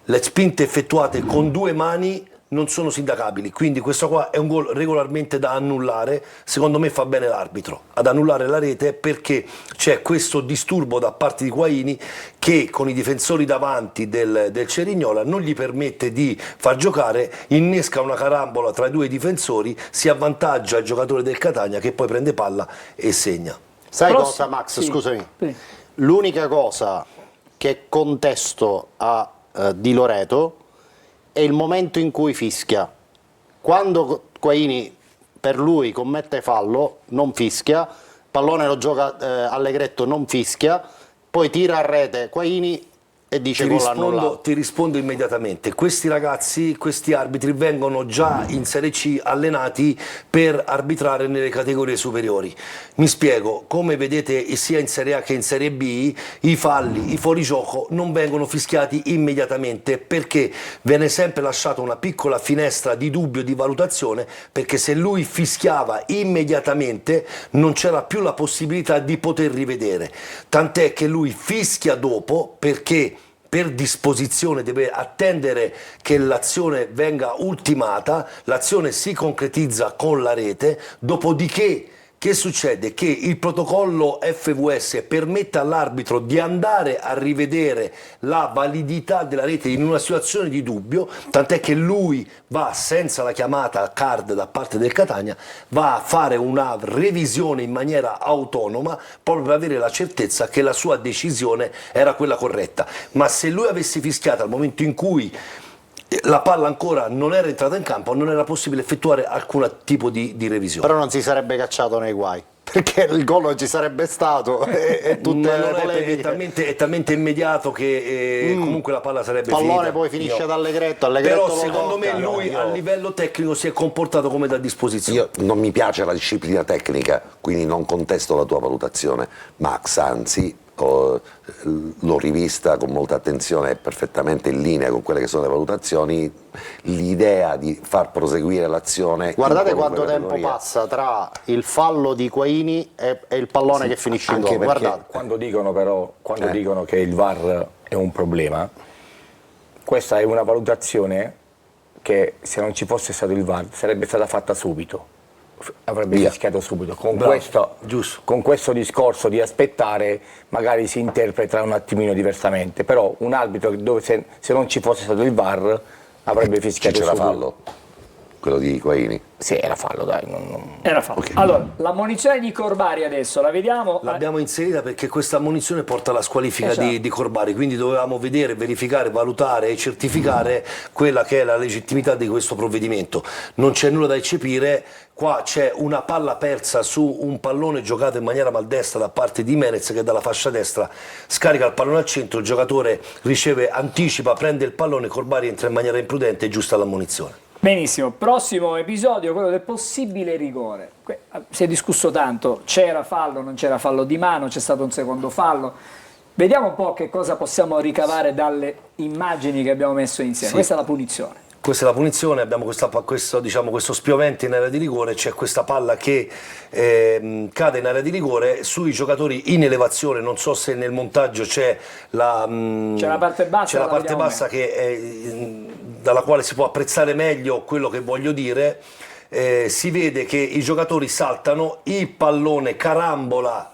le spinte effettuate con due mani non sono sindacabili, quindi questo qua è un gol regolarmente da annullare. Secondo me fa bene l'arbitro ad annullare la rete, perché c'è questo disturbo da parte di Guaini che con i difensori davanti del Cerignola non gli permette di far giocare, innesca una carambola tra i due difensori, si avvantaggia il giocatore del Catania che poi prende palla e segna. Sai cosa, Max? Sì. Scusami. Sì. L'unica cosa che contesto a Di Loreto è il momento in cui fischia. Quando Guaini per lui commette fallo, non fischia, pallone lo gioca Allegretto, non fischia, poi tira a rete Guaini e dice gol annullato. Ti rispondo immediatamente. Questi ragazzi, questi arbitri vengono già in Serie C allenati per arbitrare nelle categorie superiori. Mi spiego, come vedete sia in Serie A che in Serie B, i falli, i fuorigioco non vengono fischiati immediatamente, perché viene sempre lasciata una piccola finestra di dubbio, di valutazione, perché se lui fischiava immediatamente non c'era più la possibilità di poter rivedere. Tant'è che lui fischia dopo, perché per disposizione deve attendere che l'azione venga ultimata, l'azione si concretizza con la rete, dopodiché che succede? Che il protocollo FVS permette all'arbitro di andare a rivedere la validità della rete in una situazione di dubbio, tant'è che lui va, senza la chiamata card da parte del Catania, va a fare una revisione in maniera autonoma proprio per avere la certezza che la sua decisione era quella corretta. Ma se lui avesse fischiato al momento in cui la palla ancora non era entrata in campo, non era possibile effettuare alcun tipo di revisione. Però non si sarebbe cacciato nei guai, perché il gol non ci sarebbe stato e tutte Ma le non polemiche. è talmente immediato che comunque la palla sarebbe Pallone finita. poi finisce ad Allegretto Però lo secondo me tocca. lui a livello tecnico si è comportato come da disposizione. Io non mi piace la disciplina tecnica, quindi non contesto la tua valutazione, Max, anzi l'ho rivista con molta attenzione, è perfettamente in linea con quelle che sono le valutazioni, l'idea di far proseguire l'azione. Guardate quanto tempo passa tra il fallo di Guaini e il pallone che finisce in Anche gol. perché Guardate. quando dicono che il VAR è un problema, questa è una valutazione che se non ci fosse stato il VAR sarebbe stata fatta subito, avrebbe fischiato subito. Con questo discorso di aspettare magari si interpreta un attimino diversamente, però un arbitro dove se non ci fosse stato il VAR avrebbe fischiato c'era subito. fallo? Quello di Guaini? Sì, era fallo, dai. Era fallo. Ok. Allora, la munizione di Corbari adesso la vediamo. L'abbiamo inserita perché questa ammonizione porta alla squalifica Esatto. di Corbari, quindi dovevamo vedere, verificare, valutare e certificare quella che è la legittimità di questo provvedimento. Non c'è nulla da eccepire, qua c'è una palla persa su un pallone giocato in maniera maldestra da parte di Menez, che dalla fascia destra scarica il pallone al centro, il giocatore riceve, anticipa, prende il pallone, Corbari entra in maniera imprudente e giusta l'ammonizione. Benissimo, prossimo episodio, quello del possibile rigore. Si è discusso tanto, c'era fallo, non c'era fallo di mano, c'è stato un secondo fallo. Vediamo un po' che cosa possiamo ricavare dalle immagini che abbiamo messo insieme. Sì. Questa è la punizione. Questa è la punizione, abbiamo questo spiovente in area di rigore, c'è questa palla che cade in area di rigore sui giocatori in elevazione, non so se nel montaggio c'è la parte bassa, c'è la parte bassa dalla quale si può apprezzare meglio quello che voglio dire. Si vede che i giocatori saltano, il pallone carambola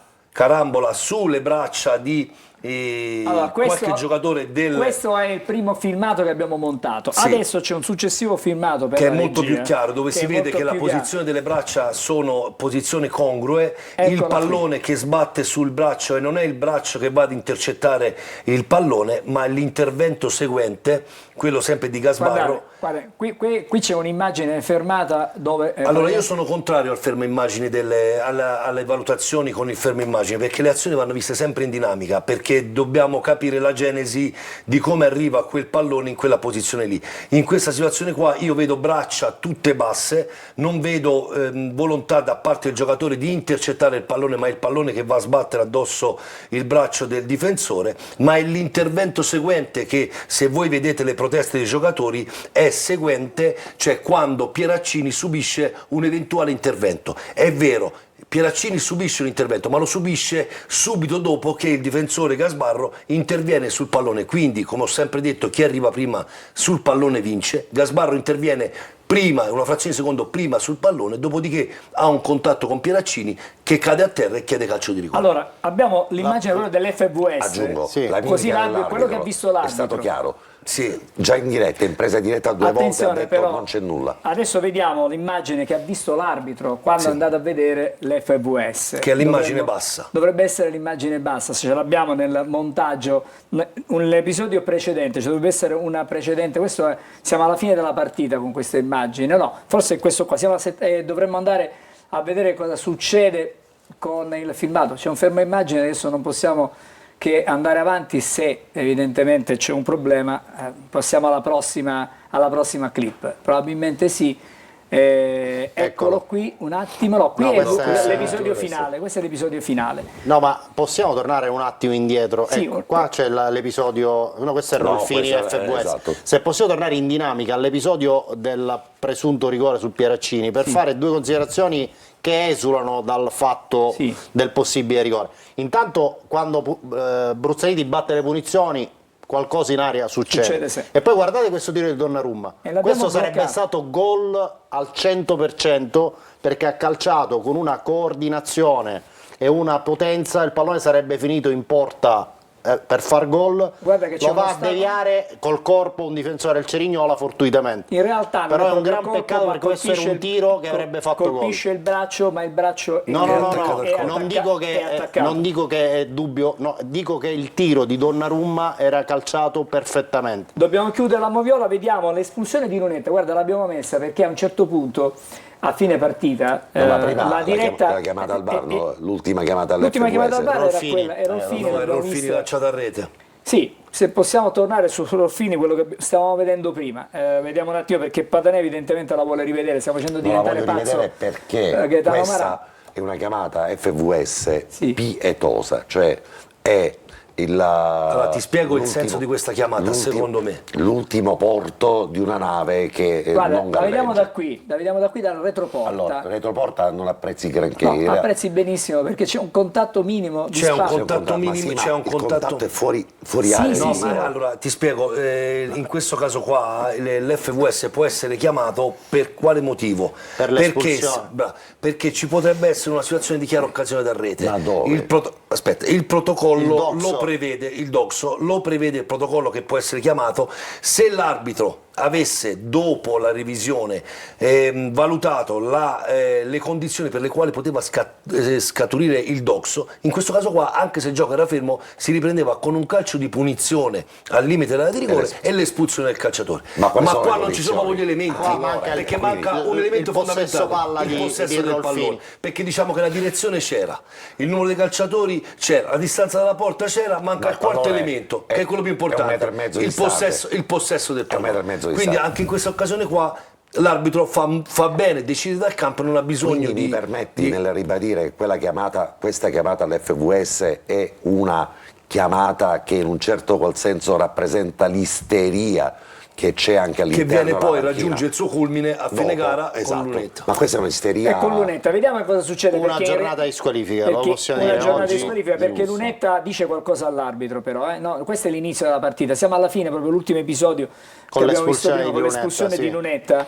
sulle braccia di qualche giocatore questo è il primo filmato che abbiamo montato. Sì. Adesso c'è un successivo filmato per che è la molto regia, più chiaro, dove si vede che la posizione delle braccia sono posizioni congrue, il pallone che sbatte sul braccio e non è il braccio che va ad intercettare il pallone, ma l'intervento seguente, quello sempre di Gasbarro. Guarda, qui c'è un'immagine fermata dove Allora io sono contrario al fermo immagini alle valutazioni con il fermo immagine, perché le azioni vanno viste sempre in dinamica, perché perché dobbiamo capire la genesi di come arriva quel pallone in quella posizione lì. In questa situazione qua io vedo braccia tutte basse, non vedo volontà da parte del giocatore di intercettare il pallone, ma è il pallone che va a sbattere addosso il braccio del difensore, ma è l'intervento seguente che, se voi vedete le proteste dei giocatori, è seguente, cioè quando Pieraccini subisce un eventuale intervento. È vero, Pieraccini subisce un intervento, ma lo subisce subito dopo che il difensore Gasbarro interviene sul pallone. Quindi, come ho sempre detto, chi arriva prima sul pallone vince. Gasbarro interviene prima, una frazione di secondo prima sul pallone, dopodiché ha un contatto con Pieraccini che cade a terra e chiede calcio di rigore. Allora, abbiamo l'immagine proprio dell'FVS. Aggiungo, Sì. la Così mimica quello che ha visto l'arbitro. è stato chiaro. Sì. Già in diretta, in presa diretta 2 volte ha Attenzione, detto però, non c'è nulla. adesso vediamo l'immagine che ha visto l'arbitro quando è andato a vedere l'FVS. Che è l'immagine bassa. Dovrebbe essere l'immagine bassa, se ce l'abbiamo nel montaggio, l'episodio precedente, cioè dovrebbe essere una precedente, siamo alla fine della partita con questa immagine, no, forse è questo qua, dovremmo andare a vedere cosa succede con il filmato, c'è un fermo immagine, adesso non possiamo che andare avanti, se evidentemente c'è un problema passiamo alla prossima clip, probabilmente sì. Eccolo qui, un attimo, no, qui No, è questo è- l'episodio finale, questo è l'episodio finale. No, ma possiamo tornare un attimo indietro? Sì, Ecco, qua c'è l'episodio, no, questo è No, Rolfini questo è- FVS. esatto. Se possiamo tornare in dinamica all'episodio del presunto rigore sul Pieraccini, per fare due considerazioni che esulano dal fatto Sì. del possibile rigore. Intanto, quando Bruzzaiti batte le punizioni, qualcosa in aria succede. Succede, sì. E poi guardate questo tiro di Donnarumma. E l'abbiamo Questo sarebbe bloccato. stato gol al 100%, perché ha calciato con una coordinazione e una potenza, il pallone sarebbe finito in porta per far gol. Guarda che c'è lo va uno a stato- deviare col corpo un difensore del Cerignola fortuitamente. In realtà non Però è un proprio gran colpo, peccato, ma perché questo era un colpisce tiro che avrebbe fatto gol. colpisce il braccio, ma il braccio No, è no, no, attaccato no, al collo. non È dico, attaccato. non dico che è dubbio, no, dico che il tiro di Donnarumma era calciato perfettamente. Dobbiamo chiudere la moviola, vediamo l'espulsione di Lunetta, guarda l'abbiamo messa perché a un certo punto, a fine partita, No, la prima, la diretta... la chiamata al VAR, no? L'ultima chiamata L'ultima chiamata al all'FVS. VAR era Rolfini. quella, era Rolfini, l'abbiamo Rolfini vista. lanciato a rete. Sì, se possiamo tornare su Rolfini, quello che stavamo vedendo prima, vediamo un attimo perché Patanè evidentemente la vuole rivedere, stiamo facendo Non la diventare voglio pazzo rivedere perché Gaetano questa Marà. è una chiamata FVS Sì. pietosa, cioè è Allora, ti spiego il l'ultimo- senso di questa chiamata, l'ultimo- secondo me. L'ultimo porto di una nave che Guarda, non la vediamo galleggia. la vediamo da qui dal retroporta. Allora, retroporta non apprezzi granché. No, apprezzi benissimo perché c'è un contatto minimo di C'è un spazio. contatto minimo, ma sì, c'è ma un il contatto- è fuori Sì, area. sì, No, sì. ma allora ti spiego, in questo caso qua l'FVS può essere chiamato per quale motivo? Per perché, l'espulsione. perché ci potrebbe essere una situazione di chiara occasione da rete. Ma dove? Il protocollo Il doxo. lo prevede, il doxo lo prevede, il protocollo che può essere chiamato se l'arbitro avesse dopo la revisione valutato le condizioni per le quali poteva scaturire il doxo. In questo caso qua, anche se il gioco era fermo, si riprendeva con un calcio di punizione al limite della di rigore e l'espulsione del calciatore. Ma quali sono qua le non ci sono condizioni? gli elementi, Qua manca perché il- manca un elemento il possesso fondamentale, palla il di possesso del Rolfini. pallone, perché diciamo che la direzione c'era, il numero dei calciatori c'era, la distanza dalla porta c'era, manca Ma il quarto pallone elemento, è- che è quello più è un importante, metro e mezzo il distante. possesso del È un metro e pallone. mezzo Quindi distante. anche in questa occasione qua l'arbitro fa bene, decide dal campo, non ha bisogno Quindi di... mi permetti di- nel ribadire che questa chiamata all'FVS è una chiamata che in un certo qual senso rappresenta l'isteria che c'è anche che all'interno viene della poi, panchina. raggiunge il suo culmine a fine Dopo, gara esatto. con Lunetta. Ma questa è un'isteria. E con Lunetta, vediamo cosa succede. Una perché giornata di squalifica, lo perché possiamo una dire giornata oggi, di squalifica di perché lusso. Lunetta dice qualcosa all'arbitro però, no, questo è l'inizio della partita, siamo alla fine, proprio l'ultimo episodio Con che abbiamo visto l'espulsione prima, di con Lunetta, l'espulsione sì. di Lunetta.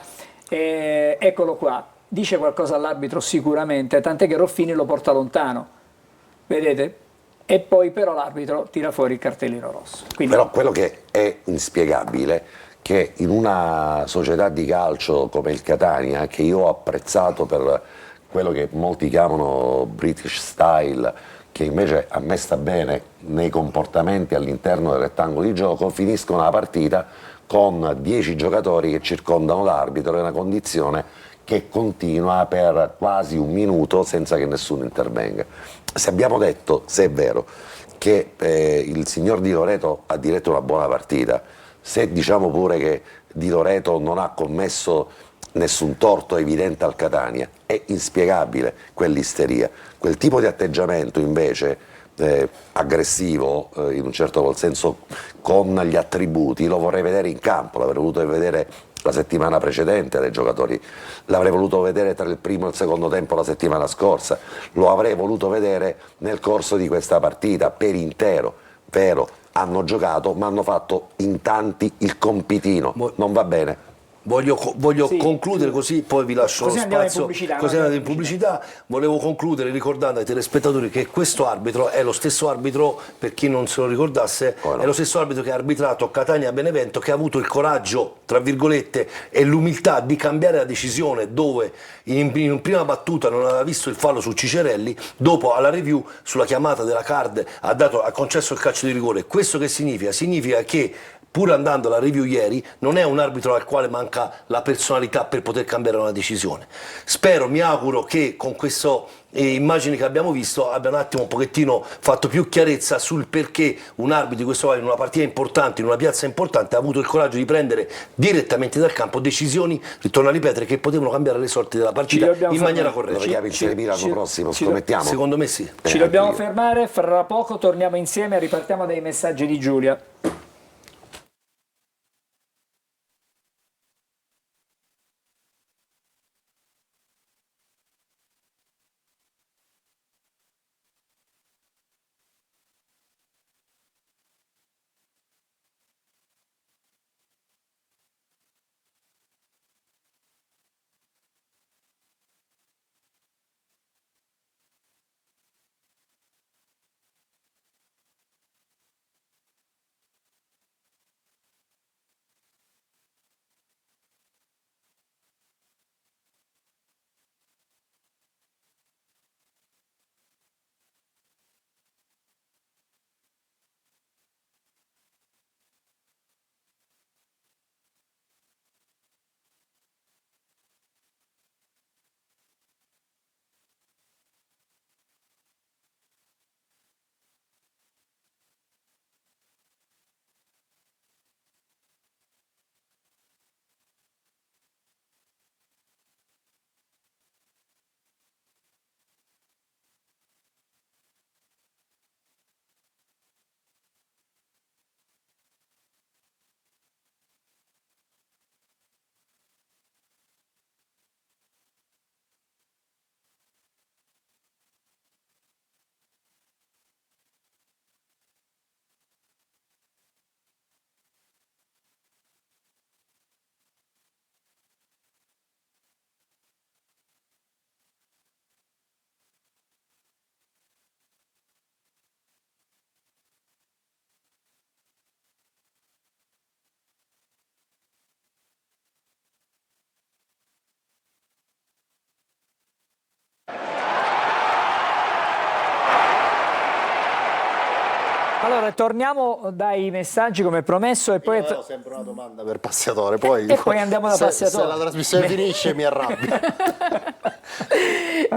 Eccolo qua, dice qualcosa all'arbitro sicuramente, tant'è che Rolfini lo porta lontano, vedete? E poi però l'arbitro tira fuori il cartellino rosso. Quindi, Però quello che è inspiegabile che in una società di calcio come il Catania, che io ho apprezzato per quello che molti chiamano British style, che invece a me sta bene nei comportamenti all'interno del rettangolo di gioco, finiscono la partita con 10 giocatori che circondano l'arbitro in una condizione che continua per quasi un minuto senza che nessuno intervenga. Se abbiamo detto, se è vero, che il signor Di Loreto ha diretto una buona partita, se diciamo pure che Di Loreto non ha commesso nessun torto evidente al Catania, è inspiegabile quell'isteria. Quel tipo di atteggiamento invece aggressivo, in un certo senso con gli attributi, lo vorrei vedere in campo, l'avrei voluto vedere la settimana precedente dai giocatori, l'avrei voluto vedere tra il primo e il secondo tempo la settimana scorsa, lo avrei voluto vedere nel corso di questa partita per intero. Vero, hanno giocato ma hanno fatto in tanti il compitino, non va bene. Voglio concludere, così poi vi lascio Così lo andiamo in spazio. pubblicità, Così andate in pubblicità. Volevo concludere ricordando ai telespettatori che questo arbitro è lo stesso arbitro, per chi non se lo ricordasse, è lo stesso arbitro che ha arbitrato Catania-Benevento, che ha avuto il coraggio, tra virgolette, e l'umiltà di cambiare la decisione, dove in prima battuta non aveva visto il fallo su Cicerelli, dopo alla review sulla chiamata della card ha concesso il calcio di rigore. Questo che significa? Significa che pur andando alla review ieri, non è un arbitro al quale manca la personalità per poter cambiare una decisione. Spero, mi auguro che con queste immagini che abbiamo visto abbia un attimo un pochettino fatto più chiarezza sul perché un arbitro di questo in una partita importante, in una piazza importante, ha avuto il coraggio di prendere direttamente dal campo decisioni, ritorno a ripetere, che potevano cambiare le sorti della partita in maniera corretta. Dovrebbe vincere l'anno prossimo, scommettiamo? Secondo me sì. Ci dobbiamo fermare, fra poco torniamo insieme e ripartiamo dai messaggi di Giulia. Allora, torniamo dai messaggi come promesso e poi... Io ho sempre una domanda per Passiatore, poi, E poi andiamo da Passiatore. Se la trasmissione finisce mi arrabbio.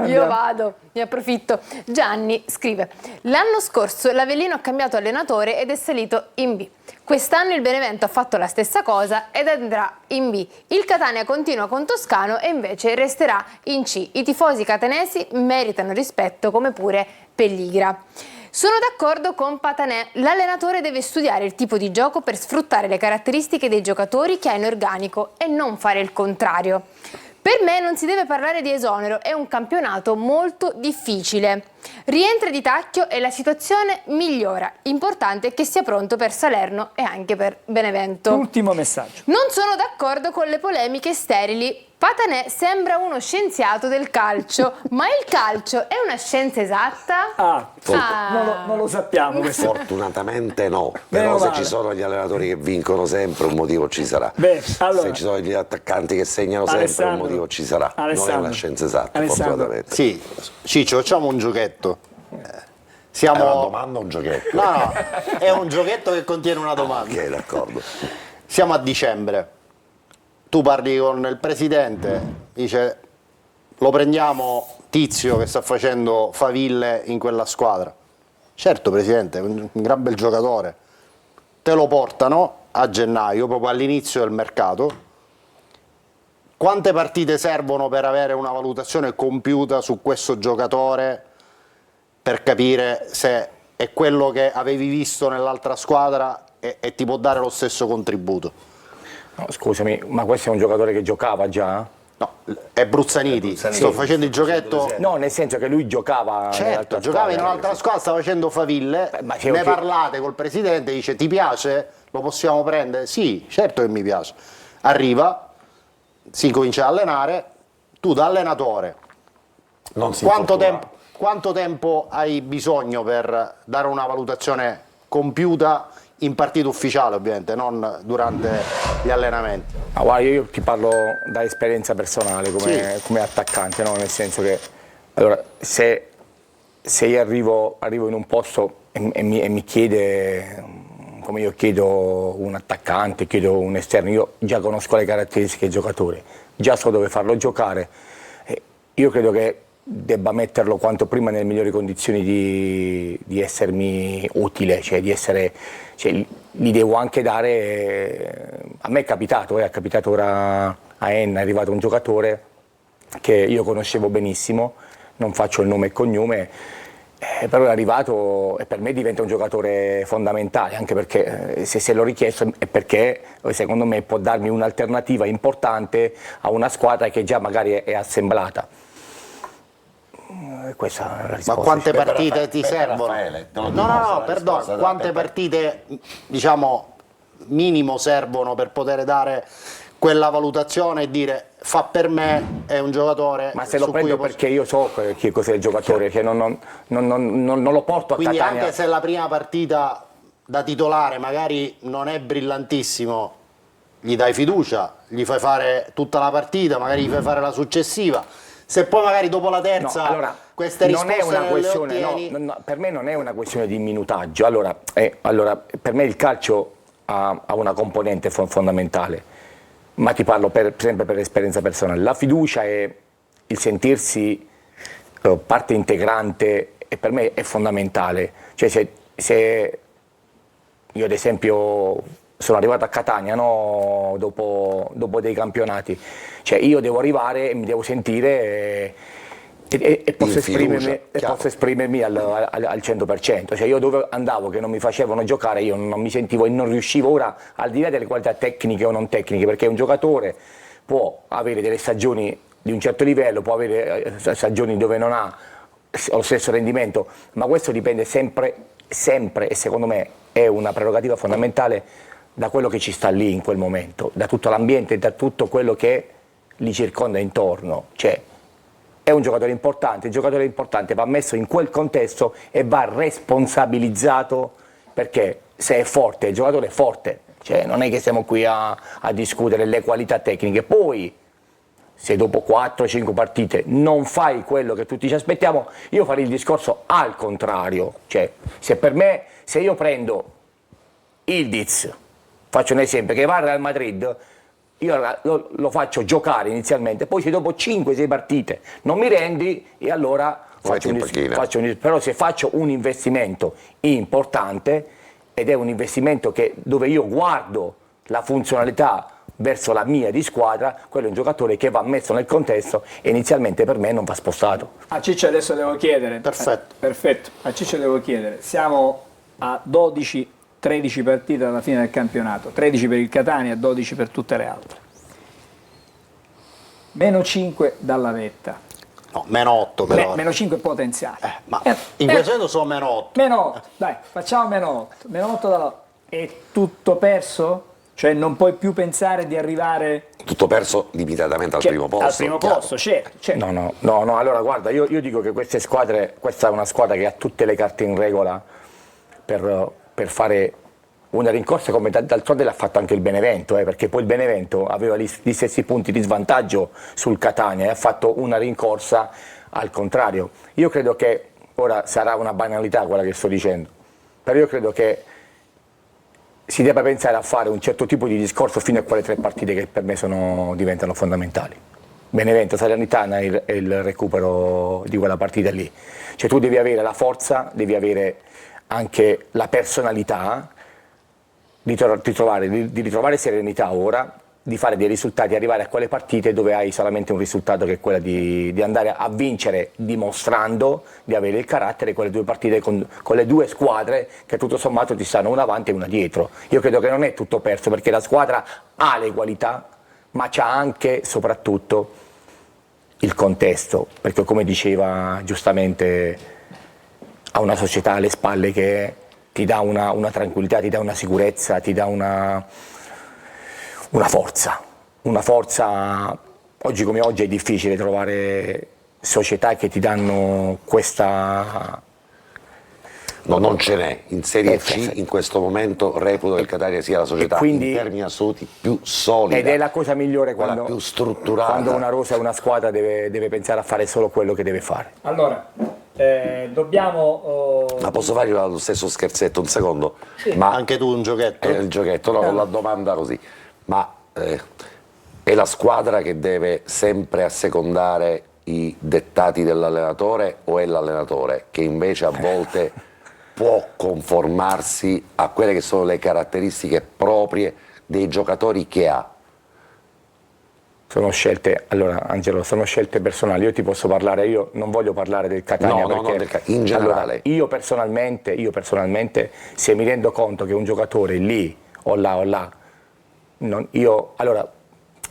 Io vado, ne approfitto. Gianni scrive: l'anno scorso l'Avellino ha cambiato allenatore ed è salito in B. Quest'anno il Benevento ha fatto la stessa cosa ed andrà in B. Il Catania continua con Toscano e invece resterà in C. I tifosi catanesi meritano rispetto, come pure Pelligra. Sono d'accordo con Patanè, l'allenatore deve studiare il tipo di gioco per sfruttare le caratteristiche dei giocatori che ha in organico e non fare il contrario. Per me non si deve parlare di esonero, è un campionato molto difficile. Rientra Di Tacchio e la situazione migliora. Importante è che sia pronto per Salerno e anche per Benevento. Ultimo messaggio. Non sono d'accordo con le polemiche sterili. Patanè sembra uno scienziato del calcio, ma il calcio è una scienza esatta? Non lo sappiamo questo. Fortunatamente no, però Meno se male. ci sono gli allenatori che vincono sempre un motivo ci sarà. Beh, allora, se ci sono gli attaccanti che segnano sempre un Alessandro, motivo ci sarà. Non è Alessandro, una scienza esatta, Alessandro. fortunatamente. Sì, Ciccio, facciamo un giochetto. È una domanda o un giochetto? No, è un giochetto che contiene una domanda. Ok, d'accordo. Siamo a dicembre. Tu parli con il presidente, dice lo prendiamo Tizio che sta facendo faville in quella squadra. Certo Presidente, è un gran bel giocatore. Te lo portano a gennaio, proprio all'inizio del mercato. Quante partite servono per avere una valutazione compiuta su questo giocatore, per capire se è quello che avevi visto nell'altra squadra e ti può dare lo stesso contributo? No, scusami, ma questo è un giocatore che giocava già? No, è Bruzzaniti, sto facendo il giochetto. No, nel senso che lui giocava Certo, giocava in un'altra squadra, stava facendo faville, ne parlate col presidente, dice ti piace? Lo possiamo prendere? Sì, certo che mi piace. Arriva, si comincia a allenare, tu da allenatore, quanto tempo hai bisogno per dare una valutazione compiuta in partita ufficiale, ovviamente, non durante gli allenamenti? Ah, guarda, io ti parlo da esperienza personale come attaccante, no? Nel senso che allora, se io arrivo in un posto e mi chiede, come io chiedo un attaccante, chiedo un esterno, io già conosco le caratteristiche del giocatore, già so dove farlo giocare, io credo che debba metterlo quanto prima nelle migliori condizioni di essermi utile, cioè di essere, cioè, gli devo anche dare, a me è capitato ora a Enna, è arrivato un giocatore che io conoscevo benissimo, non faccio il nome e cognome, però è arrivato e per me diventa un giocatore fondamentale, anche perché se l'ho richiesto è perché secondo me può darmi un'alternativa importante a una squadra che già magari è assemblata. Questa è la risposta. Ma quante partite ti servono? Raffaele, te lo No, perdono, quante partite, diciamo, minimo servono per poter dare quella valutazione e dire fa per me, è un giocatore. Ma se lo prendo perché io so che cos'è il giocatore, che non lo porto a Quindi Catania. anche se la prima partita da titolare magari non è brillantissimo, gli dai fiducia, gli fai fare tutta la partita, magari gli fai fare la successiva. Se poi magari dopo la terza queste risposte non è una questione, ottieni... per me non è una questione di minutaggio. Allora, per me il calcio ha una componente fondamentale, ma ti parlo sempre per esperienza personale. La fiducia è il sentirsi parte integrante e per me è fondamentale. Cioè se io ad esempio sono arrivato a Catania, no? dopo dei campionati, cioè io devo arrivare e mi devo sentire e posso esprimermi al 100%, cioè io dove andavo che non mi facevano giocare io non mi sentivo e non riuscivo, ora al di là delle qualità tecniche o non tecniche, perché un giocatore può avere delle stagioni di un certo livello, può avere stagioni dove non ha lo stesso rendimento, ma questo dipende sempre e secondo me è una prerogativa fondamentale da quello che ci sta lì in quel momento, da tutto l'ambiente e da tutto quello che li circonda intorno. Cioè, è un giocatore importante, il giocatore importante va messo in quel contesto e va responsabilizzato, perché se è forte, il giocatore è forte, cioè, non è che siamo qui a discutere le qualità tecniche. Poi, se dopo 4-5 partite non fai quello che tutti ci aspettiamo, io farei il discorso al contrario, cioè, se io prendo Ildiz, faccio un esempio, che va al Real Madrid, io lo faccio giocare inizialmente, poi se dopo 5-6 partite non mi rendi, e allora però se faccio un investimento importante, ed è un investimento dove io guardo la funzionalità verso la mia di squadra, quello è un giocatore che va messo nel contesto e inizialmente per me non va spostato. A Ciccio adesso devo chiedere. Perfetto. A Ciccio devo chiedere, siamo a 13 partite alla fine del campionato, 13 per il Catania e 12 per tutte le altre. Meno 5 dalla vetta. No, meno 8 però. Meno 5 potenziali. Ma in questo momento sono meno 8. Meno 8, dai, facciamo meno 8. Meno 8 dalla... È tutto perso? Cioè non puoi più pensare di arrivare... Tutto perso limitatamente al primo posto. Al primo posto, certo. No, allora guarda, io dico che queste squadre, questa è una squadra che ha tutte le carte in regola per fare una rincorsa, come d'altronde l'ha fatto anche il Benevento, perché poi il Benevento aveva gli stessi punti di svantaggio sul Catania e ha fatto una rincorsa al contrario. Io credo che, ora sarà una banalità quella che sto dicendo, però io credo che si debba pensare a fare un certo tipo di discorso fino a quelle 3 partite che per me diventano fondamentali. Benevento, Salernitana è il recupero di quella partita lì. Cioè tu devi avere la forza, devi avere anche la personalità di ritrovare serenità ora, di fare dei risultati, arrivare a quelle partite dove hai solamente un risultato che è quella di andare a vincere dimostrando di avere il carattere, quelle due partite con le due squadre che tutto sommato ti stanno una avanti e una dietro. Io credo che non è tutto perso perché la squadra ha le qualità, ma c'ha anche soprattutto il contesto, perché come diceva giustamente ha una società alle spalle che ti dà una tranquillità, ti dà una sicurezza, ti dà una forza. Oggi come oggi è difficile trovare società che ti danno questa... No, non ce n'è. In Serie C in questo momento reputo che il Catania sia la società quindi, in termini assoluti più solida. Ed è la cosa migliore quando, più strutturata. Quando una rosa e una squadra deve pensare a fare solo quello che deve fare. Allora, dobbiamo... Ma posso fare lo stesso scherzetto un secondo? Sì. Ma Anche tu un giochetto? il giochetto, no, con la domanda così. Ma è la squadra che deve sempre assecondare i dettati dell'allenatore o è l'allenatore che invece a volte può conformarsi a quelle che sono le caratteristiche proprie dei giocatori che ha? Sono scelte, allora Angelo, sono scelte personali. Io ti posso parlare, io non voglio parlare del Catania perché in generale. Allora, io personalmente, se mi rendo conto che un giocatore lì o là, allora,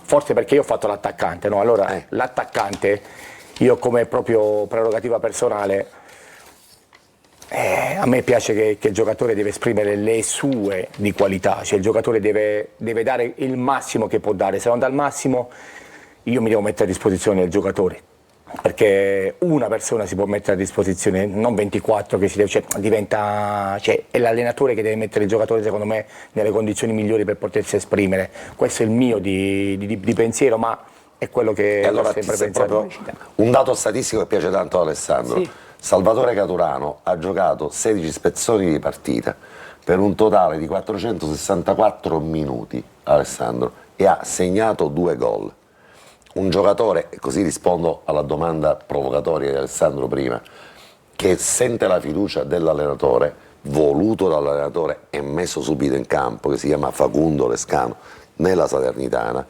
forse perché io ho fatto l'attaccante, no? Allora, l'attaccante, io come proprio prerogativa personale, a me piace che il giocatore deve esprimere le sue di qualità, cioè il giocatore deve dare il massimo che può dare, se non dà il massimo io mi devo mettere a disposizione del giocatore, perché una persona si può mettere a disposizione, non 24 che si deve, è l'allenatore che deve mettere il giocatore secondo me nelle condizioni migliori per potersi esprimere. Questo è il mio di pensiero, ma è quello che allora ho sempre pensato. Un dato statistico che piace tanto ad Alessandro. Sì. Salvatore Caturano ha giocato 16 spezzoni di partita per un totale di 464 minuti, Alessandro, e ha segnato 2 gol. Un giocatore, e così rispondo alla domanda provocatoria di Alessandro prima, che sente la fiducia dell'allenatore, voluto dall'allenatore e messo subito in campo, che si chiama Facundo Lescano, nella Salernitana,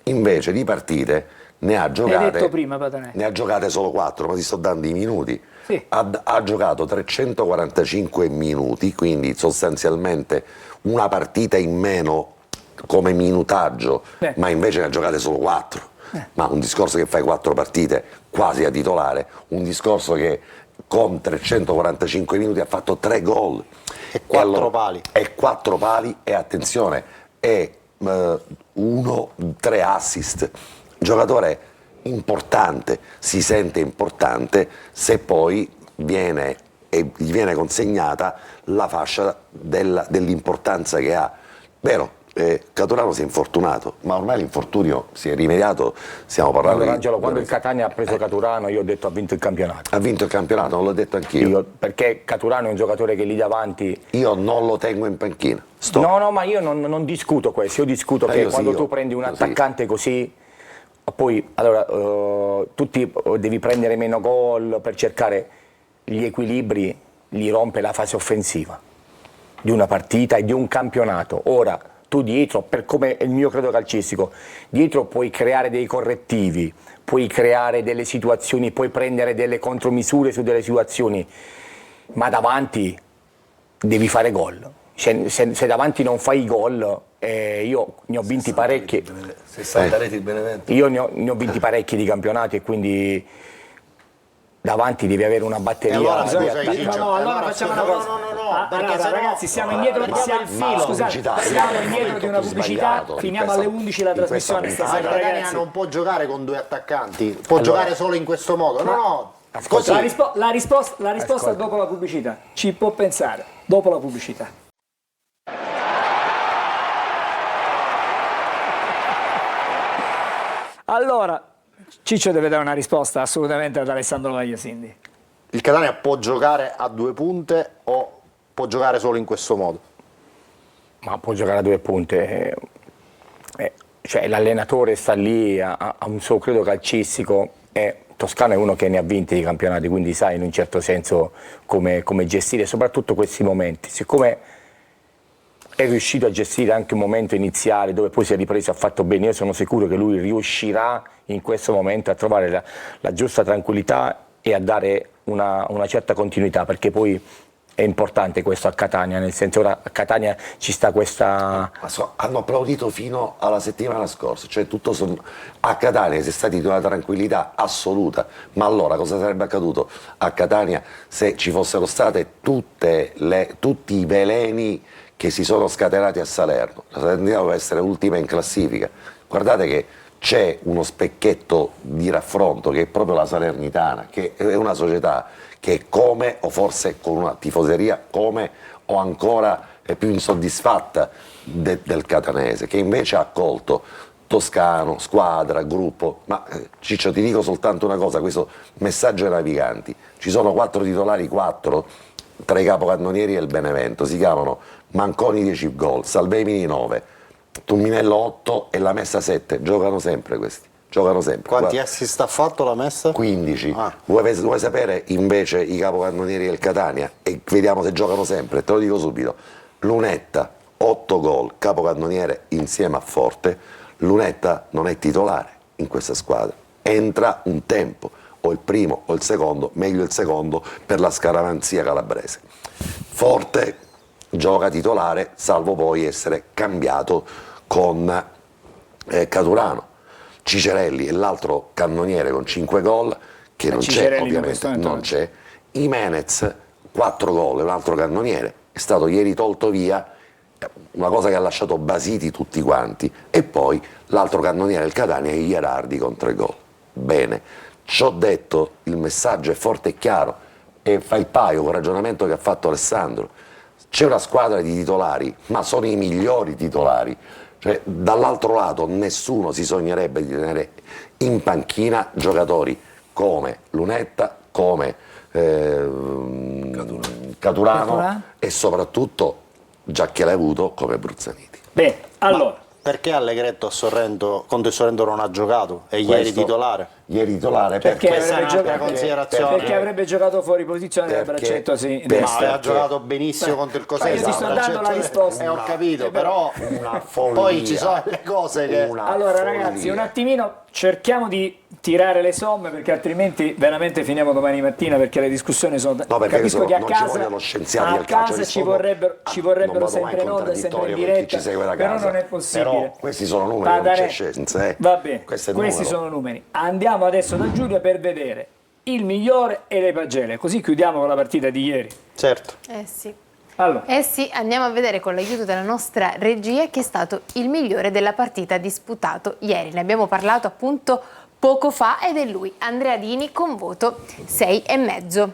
invece di partite ne ha giocate, detto prima, Patanè. ne ha giocate solo 4, ma ti sto dando i minuti. Sì. Ha giocato 345 minuti, quindi sostanzialmente una partita in meno come minutaggio, ma invece ne ha giocate solo 4. Ma un discorso che fai 4 partite quasi a titolare, un discorso che con 345 minuti ha fatto 3 gol E 4 pali. E 4 pali e attenzione, e 3 assist. Giocatore importante, si sente importante se poi gli viene consegnata la fascia dell'importanza che ha. Vero, Caturano si è infortunato, ma ormai l'infortunio si è rimediato, stiamo parlando Allora, Angelo, quando il Catania ha preso Caturano io ho detto ha vinto il campionato. Ha vinto il campionato, non l'ho detto anch'io. Perché Caturano è un giocatore che lì davanti... Io non lo tengo in panchina. No, ma io non discuto questo, io discuto che io quando sì, tu prendi un attaccante così, poi allora tutti devi prendere meno gol per cercare gli equilibri, gli rompe la fase offensiva di una partita e di un campionato. Ora, tu dietro, per come è il mio credo calcistico, dietro puoi creare dei correttivi, puoi creare delle situazioni, puoi prendere delle contromisure su delle situazioni, ma davanti devi fare gol. Se davanti non fai i gol, io ne ho vinti parecchi. 60 reti il Benevento. Io ne ho vinti parecchi di campionati e quindi davanti devi avere una batteria. Allora, di scusa, attaccanti. Ciccio, allora facciamo una cosa. perché Allora, sennò- ragazzi, siamo indietro, siamo indietro di una pubblicità, finiamo alle 11 la trasmissione La stasera, Catania ragazzi. non può giocare con 2 attaccanti, può giocare solo in questo modo. No, così. La risposta è dopo la pubblicità. Ci può pensare, dopo la pubblicità. Allora, Ciccio deve dare una risposta assolutamente ad Alessandro Vagliasindi. Il Catania può giocare a 2 punte o può giocare solo in questo modo? Ma può giocare a 2 punte. cioè, l'allenatore sta lì, ha un suo credo calcistico, e Toscano è uno che ne ha vinti di campionati, quindi sa in un certo senso come gestire soprattutto questi momenti. Siccome è riuscito a gestire anche un momento iniziale dove poi si è ripreso e ha fatto bene, io sono sicuro che lui riuscirà in questo momento a trovare la giusta tranquillità e a dare una certa continuità, perché poi è importante questo a Catania, nel senso ora a Catania ci sta questa... Hanno applaudito fino alla settimana scorsa, cioè a Catania si è stati di una tranquillità assoluta, ma allora cosa sarebbe accaduto a Catania se ci fossero state tutti i veleni che si sono scatenati a Salerno? La Salernitana deve essere ultima in classifica. Guardate che c'è uno specchietto di raffronto che è proprio la Salernitana, che è una società che è come, o forse con una tifoseria come, o ancora è più insoddisfatta del catanese, che invece ha accolto Toscano, squadra, gruppo. Ma Ciccio, ti dico soltanto una cosa, questo messaggio ai naviganti: ci sono 4 titolari, 4 tra i capocannonieri e il Benevento, si chiamano Manconi 10 gol, Salvemini 9, Tumminello 8 e la Messa 7, giocano sempre questi, giocano sempre. Quanti assist ha fatto la Messa? 15. Ah. Vuoi sapere invece i capocannonieri del Catania? E vediamo se giocano sempre, te lo dico subito. Lunetta 8 gol, capocannoniere insieme a Forte. Lunetta non è titolare in questa squadra, entra un tempo, o il primo o il secondo, meglio il secondo per la scaramanzia calabrese. Forte gioca titolare, salvo poi essere cambiato con Caturano. Cicerelli è l'altro cannoniere con 5 gol, che non c'è, ovviamente non c'è. Jimenez 4 gol, è un altro cannoniere, è stato ieri tolto via, una cosa che ha lasciato basiti tutti quanti. E poi l'altro cannoniere del Catania è Ierardi con 3 gol. Bene, ciò detto, il messaggio è forte e chiaro e fa il paio con il ragionamento che ha fatto Alessandro. C'è una squadra di titolari, ma sono i migliori titolari. Cioè, dall'altro lato nessuno si sognerebbe di tenere in panchina giocatori come Lunetta, come Caturano e soprattutto, già che l'hai avuto, come Bruzzaniti. Bene, allora... Perché Allegretto contro Sorrento non ha giocato? E ieri titolare? Ieri titolare perché avrebbe giocato fuori posizione nel braccetto Ma aveva giocato benissimo contro il Cosenza. Io ti sto dando la risposta. Ho capito, però poi ci sono le cose che... Allora ragazzi, un attimino cerchiamo di tirare le somme, perché altrimenti veramente finiamo domani mattina, perché le discussioni sono... No, perché capisco che a non casa, ci vogliono scienziati del calcio, ci vorrebbero sempre in onda, sempre in diretta, però non è possibile. Però questi sono numeri, non c'è scienza. Va bene, questi sono numeri. Andiamo adesso da Giulia per vedere il migliore e le pagelle, così chiudiamo con la partita di ieri. Certo. Sì. Allora. Sì, andiamo a vedere con l'aiuto della nostra regia chi è stato il migliore della partita disputato ieri. Ne abbiamo parlato appunto poco fa ed è lui, Andrea Dini, con voto 6,5.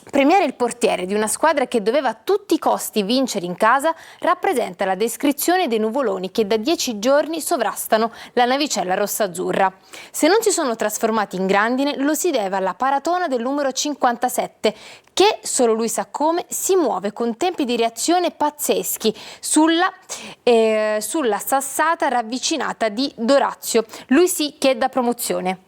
Premiare il portiere di una squadra che doveva a tutti i costi vincere in casa rappresenta la descrizione dei nuvoloni che da 10 giorni sovrastano la navicella rossa-azzurra. Se non si sono trasformati in grandine lo si deve alla paratona del numero 57 che, solo lui sa come, si muove con tempi di reazione pazzeschi sulla sassata ravvicinata di Dorazio. Lui sì che è da promozione.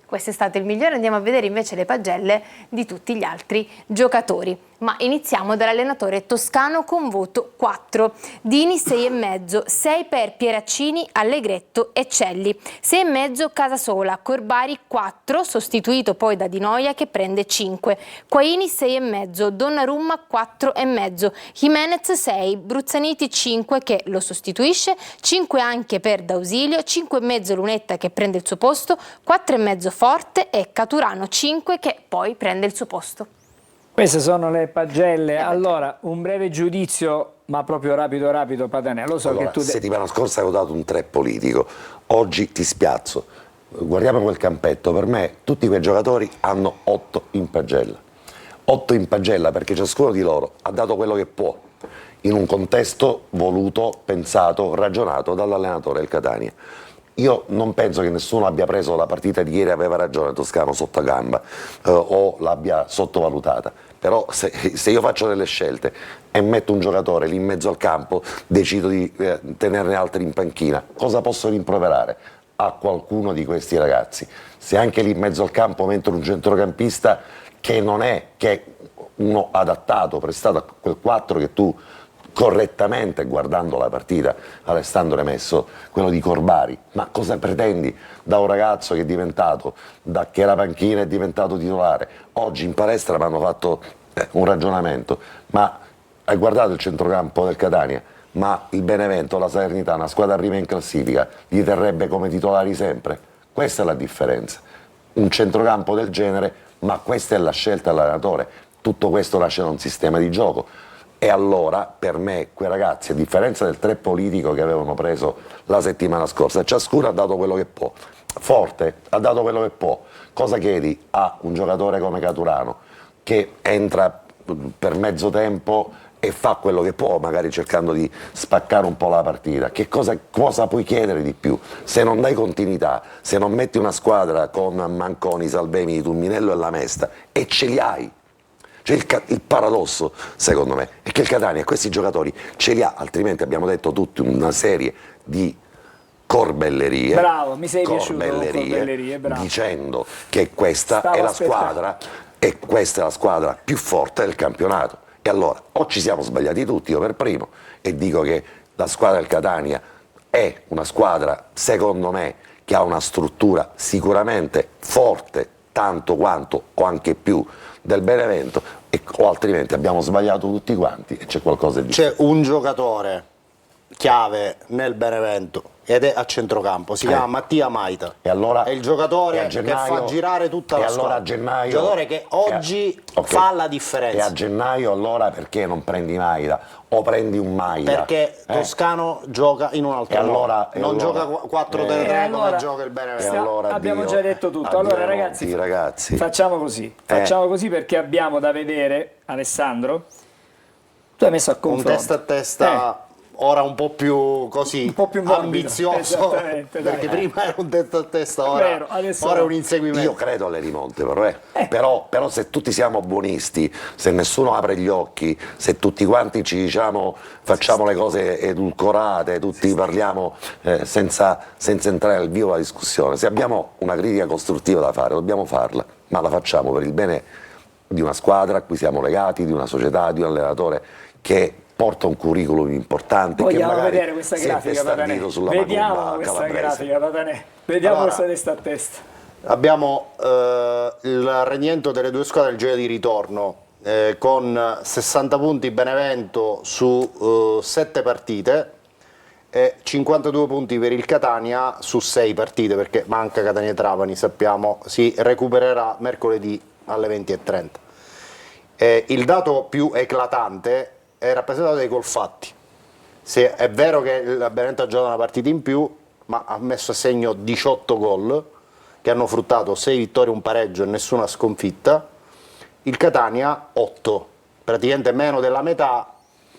Questo è stato il migliore, andiamo a vedere invece le pagelle di tutti gli altri giocatori. Ma iniziamo dall'allenatore toscano con voto 4, Dini 6,5, 6 per Pieraccini, Allegretto e Celli, 6,5 Casasola, Corbari 4, sostituito poi da Di Noia che prende 5, Quaini 6,5, Donnarumma 4,5, Jimenez 6, Bruzzaniti 5 che lo sostituisce, 5 anche per D'Ausilio, 5,5 Lunetta che prende il suo posto, 4,5 Forte e Caturano 5 che poi prende il suo posto. Queste sono le pagelle. Allora, un breve giudizio, ma proprio rapido, Patanello. So allora, che tu settimana scorsa avevo dato un 3 politico, oggi ti spiazzo. Guardiamo quel campetto, per me tutti quei giocatori hanno 8 in pagella. 8 in pagella perché ciascuno di loro ha dato quello che può, in un contesto voluto, pensato, ragionato dall'allenatore del Catania. Io non penso che nessuno abbia preso la partita di ieri, aveva ragione Toscano sotto gamba o l'abbia sottovalutata. però se io faccio delle scelte e metto un giocatore lì in mezzo al campo, decido di tenerne altri in panchina, cosa posso rimproverare a qualcuno di questi ragazzi? Se anche lì in mezzo al campo metto un centrocampista che non è che uno adattato, prestato a quel 4 che tu correttamente, guardando la partita, Alessandro hai messo, quello di Corbari, ma cosa pretendi da un ragazzo che è diventato, da che era panchina è diventato titolare? Oggi in palestra mi hanno fatto un ragionamento, ma hai guardato il centrocampo del Catania? Ma il Benevento, la Salernitana, una squadra arriva in classifica, li terrebbe come titolari sempre? Questa è la differenza, un centrocampo del genere, ma questa è la scelta dell'allenatore, tutto questo nasce da un sistema di gioco. E allora, per me, quei ragazzi, a differenza del 3 politico che avevano preso la settimana scorsa, ciascuno ha dato quello che può. Forte ha dato quello che può. Cosa chiedi a un giocatore come Caturano, che entra per mezzo tempo e fa quello che può, magari cercando di spaccare un po' la partita? Che cosa puoi chiedere di più? Se non dai continuità, se non metti una squadra con Manconi, Salvemi, Tumminello e Lamesta, e ce li hai. Cioè il paradosso, secondo me, è che il Catania questi giocatori ce li ha, altrimenti abbiamo detto tutti una serie di corbellerie, Bravo, mi sei piaciuto, corbellerie, bravo. Dicendo che questa è la squadra e questa è la squadra più forte del campionato. E allora, o ci siamo sbagliati tutti, io per primo, e dico che la squadra del Catania è una squadra, secondo me, che ha una struttura sicuramente forte, tanto quanto o anche più del Benevento, o altrimenti abbiamo sbagliato tutti quanti e c'è qualcosa di C'è un giocatore chiave nel Benevento ed è a centrocampo, si chiama Mattia Maita, e allora, è il giocatore che fa girare tutta la squadra, a gennaio, il giocatore che oggi fa la differenza. E a gennaio allora perché non prendi Maida o prendi un Maida? Perché Toscano gioca in un altro modo, non gioca 4-3-3 come gioca il Benevento. Allora, abbiamo già detto tutto. Allora ragazzi, facciamo così perché abbiamo da vedere, Alessandro, tu hai messo a confronto un testa a testa ora un po' più così, un po' più morbido, ambizioso, perché prima era un testa a testa, ora è un inseguimento. Io credo alle rimonte, però se tutti siamo buonisti, se nessuno apre gli occhi, se tutti quanti ci diciamo facciamo le cose edulcorate, tutti parliamo senza entrare nel vivo della discussione, se abbiamo una critica costruttiva da fare dobbiamo farla, ma la facciamo per il bene di una squadra a cui siamo legati, di una società, di un allenatore che porta un curriculum importante. Vogliamo che magari vedere questa grafica, vediamo questa grafica, vediamo allora, questa testa a testa. Abbiamo il rendimento delle due squadre il giro di ritorno, con 60 punti Benevento su 7 partite e 52 punti per il Catania su 6 partite, perché manca Catania-Trapani, sappiamo, si recupererà mercoledì alle 20:30. Il dato più eclatante è rappresentato dai gol fatti. Se è vero che il Benevento ha giocato una partita in più, ma ha messo a segno 18 gol che hanno fruttato 6 vittorie, un pareggio e nessuna sconfitta. Il Catania 8, praticamente meno della metà,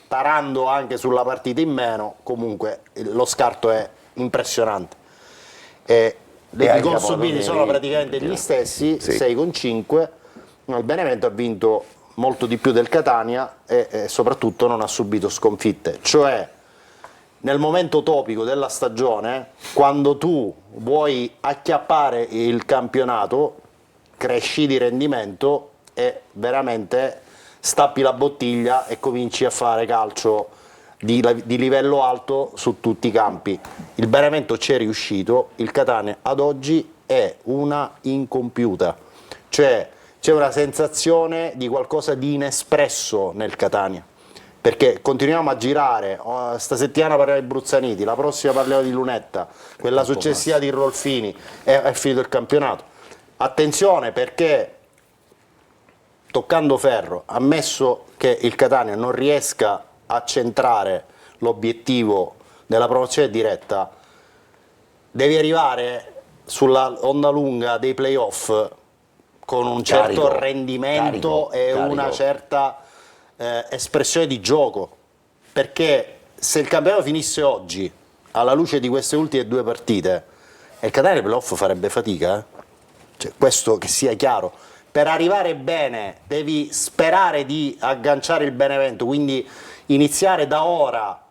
tarando anche sulla partita in meno. Comunque lo scarto è impressionante. I gol subiti sono praticamente gli stessi, 6,5. Il Benevento ha vinto molto di più del Catania e soprattutto non ha subito sconfitte, cioè nel momento topico della stagione, quando tu vuoi acchiappare il campionato, cresci di rendimento e veramente stappi la bottiglia e cominci a fare calcio di livello alto su tutti i campi. Il Benevento ci è riuscito, il Catania ad oggi è una incompiuta, cioè c'è una sensazione di qualcosa di inespresso nel Catania, perché continuiamo a girare, sta settimana parliamo di Bruzzaniti, la prossima parliamo di Lunetta, quella successiva di Rolfini, è finito il campionato. Attenzione, perché toccando ferro, ammesso che il Catania non riesca a centrare l'obiettivo della promozione diretta, devi arrivare sulla onda lunga dei playoff con un certo rendimento e una certa espressione di gioco, perché se il campionato finisse oggi alla luce di queste ultime 2 partite, il Catania nei playoff farebbe fatica, cioè, questo che sia chiaro, per arrivare bene devi sperare di agganciare il Benevento, quindi iniziare da ora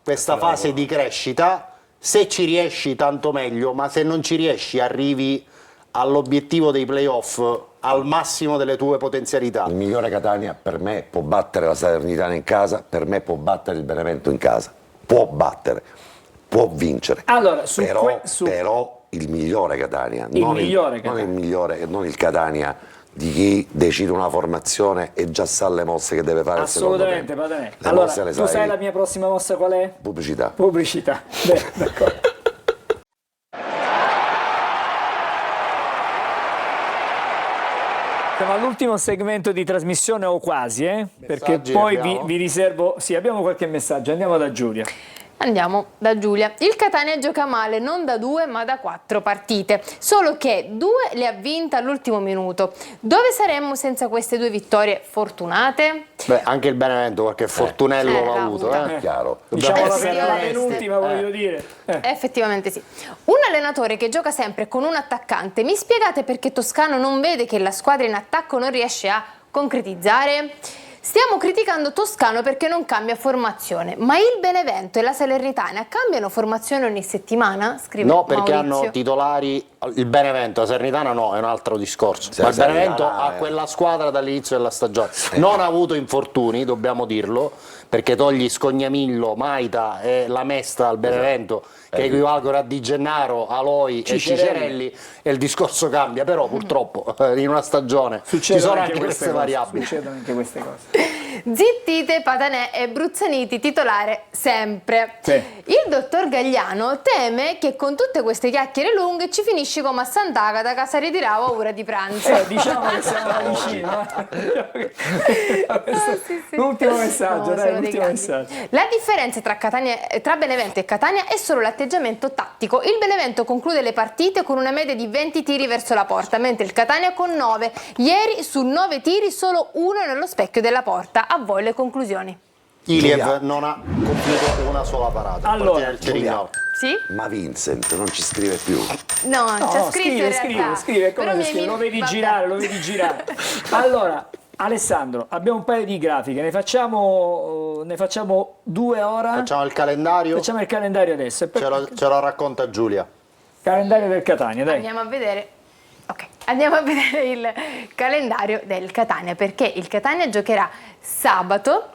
questa fase di crescita. Se ci riesci tanto meglio, ma se non ci riesci arrivi all'obiettivo dei playoff al massimo delle tue potenzialità. Il migliore Catania per me può battere la Salernitana in casa, per me può battere il Benevento in casa, può battere, può vincere. Allora, però il migliore Catania, non il Catania di chi decide una formazione e già sa le mosse che deve fare. Assolutamente, Patanè. Le Allora, mosse le tu sai la mia prossima mossa qual è? Pubblicità. Pubblicità. Beh, d'accordo. Siamo all'ultimo segmento di trasmissione o quasi, perché Messaggi poi abbiamo? vi riservo... Sì, abbiamo qualche messaggio, andiamo da Giulia. Andiamo da Giulia. Il Catania gioca male non da 2 ma da 4 partite, solo che 2 le ha vinte all'ultimo minuto. Dove saremmo senza queste 2 vittorie fortunate? Beh, anche il Benevento qualche fortunello l'ha avuto. Chiaro. Diciamo per la Effettivamente. penultima, voglio dire. Effettivamente sì. Un allenatore che gioca sempre con un attaccante, mi spiegate perché Toscano non vede che la squadra in attacco non riesce a concretizzare? Stiamo criticando Toscano perché non cambia formazione, ma il Benevento e la Salernitana cambiano formazione ogni settimana? Scrive No, perché Maurizio. hanno titolari il Benevento, la Salernitana no, è un altro discorso. Sì, Ma il la Benevento Salernitana ha quella squadra dall'inizio della stagione. Non ha avuto infortuni, dobbiamo dirlo, perché togli Scognamillo, Maita e la Mesta al Benevento, che equivalgono a Di Gennaro, Aloi e Cicerelli, e il discorso cambia. Però purtroppo in una stagione ci sono anche queste variabili. Succedono anche queste cose. Zittite, Patanè e Bruzzaniti titolare sempre. Sì. Il dottor Gagliano teme che con tutte queste chiacchiere lunghe ci finisci come a Sant'Agata che si ritirava a ora di pranzo. Diciamo che siamo vicino. Sì. L'ultimo messaggio, No, dai, sono dei l'ultimo grandi. messaggio. La differenza tra Benevento e Catania è solo l'atteggiamento tattico. Il Benevento conclude le partite con una media di 20 tiri verso la porta, mentre il Catania con 9. Ieri su 9 tiri solo 1 nello specchio della porta. A voi le conclusioni. Iliev non ha compiuto una sola parata. Allora, il Cerigno. Sì? Ma Vincent non ci scrive più. No, c'è No, scritto in realtà. scrive, come Però si mi- scrive? Lo vedi vabbè. girare, lo vedi girare. Allora, Alessandro, abbiamo un paio di grafiche, ne facciamo 2 ora. Facciamo il calendario, Facciamo il calendario adesso. E poi- ce lo racconta Giulia. Calendario del Catania, dai. Andiamo a vedere. Ok, andiamo a vedere il calendario del Catania, perché il Catania giocherà sabato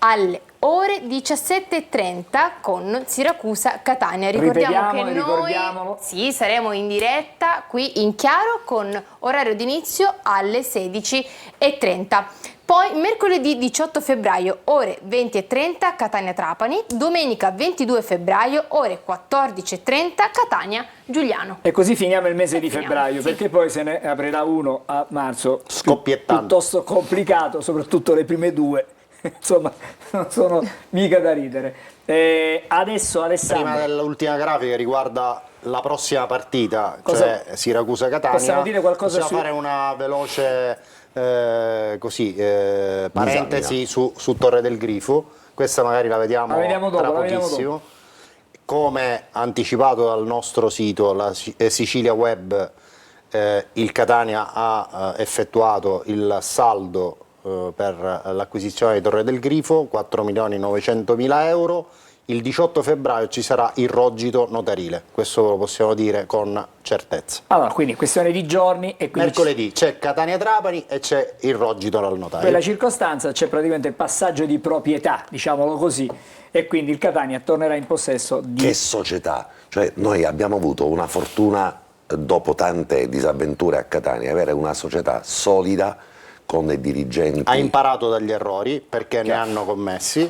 alle ore 17:30 con Siracusa-Catania. Ricordiamo che ricordiamolo. noi saremo in diretta qui in chiaro con orario di inizio alle 16:30. Poi mercoledì 18 febbraio ore 20:30 Catania-Trapani, domenica 22 febbraio ore 14:30 Catania-Giuliano. E così finiamo il mese di Finiamo, febbraio, sì. perché poi se ne aprirà uno a marzo. Scoppiettante. Piuttosto complicato, soprattutto le prime 2. Insomma, non sono mica da ridere. Adesso Alessandro. Prima dell'ultima grafica riguarda la prossima partita, Cosa- cioè Siracusa-Catania. Possiamo dire qualcosa Possiamo fare una veloce parentesi su Torre del Grifo. Questa magari la vediamo, La vediamo dopo, tra la vediamo pochissimo. Come anticipato dal nostro sito, la Sicilia Web, il Catania ha effettuato il saldo per l'acquisizione di Torre del Grifo, 4.900.000 euro. Il 18 febbraio ci sarà il rogito notarile, questo lo possiamo dire con certezza. Allora, quindi questione di giorni e quindi Mercoledì c'è Catania-Trapani e c'è il rogito dal notaio. per la circostanza c'è praticamente il passaggio di proprietà, diciamolo così, e quindi il Catania tornerà in possesso di... Che società! Cioè, noi abbiamo avuto una fortuna, dopo tante disavventure a Catania, avere una società solida con dei dirigenti. Ha imparato dagli errori perché ne hanno commessi.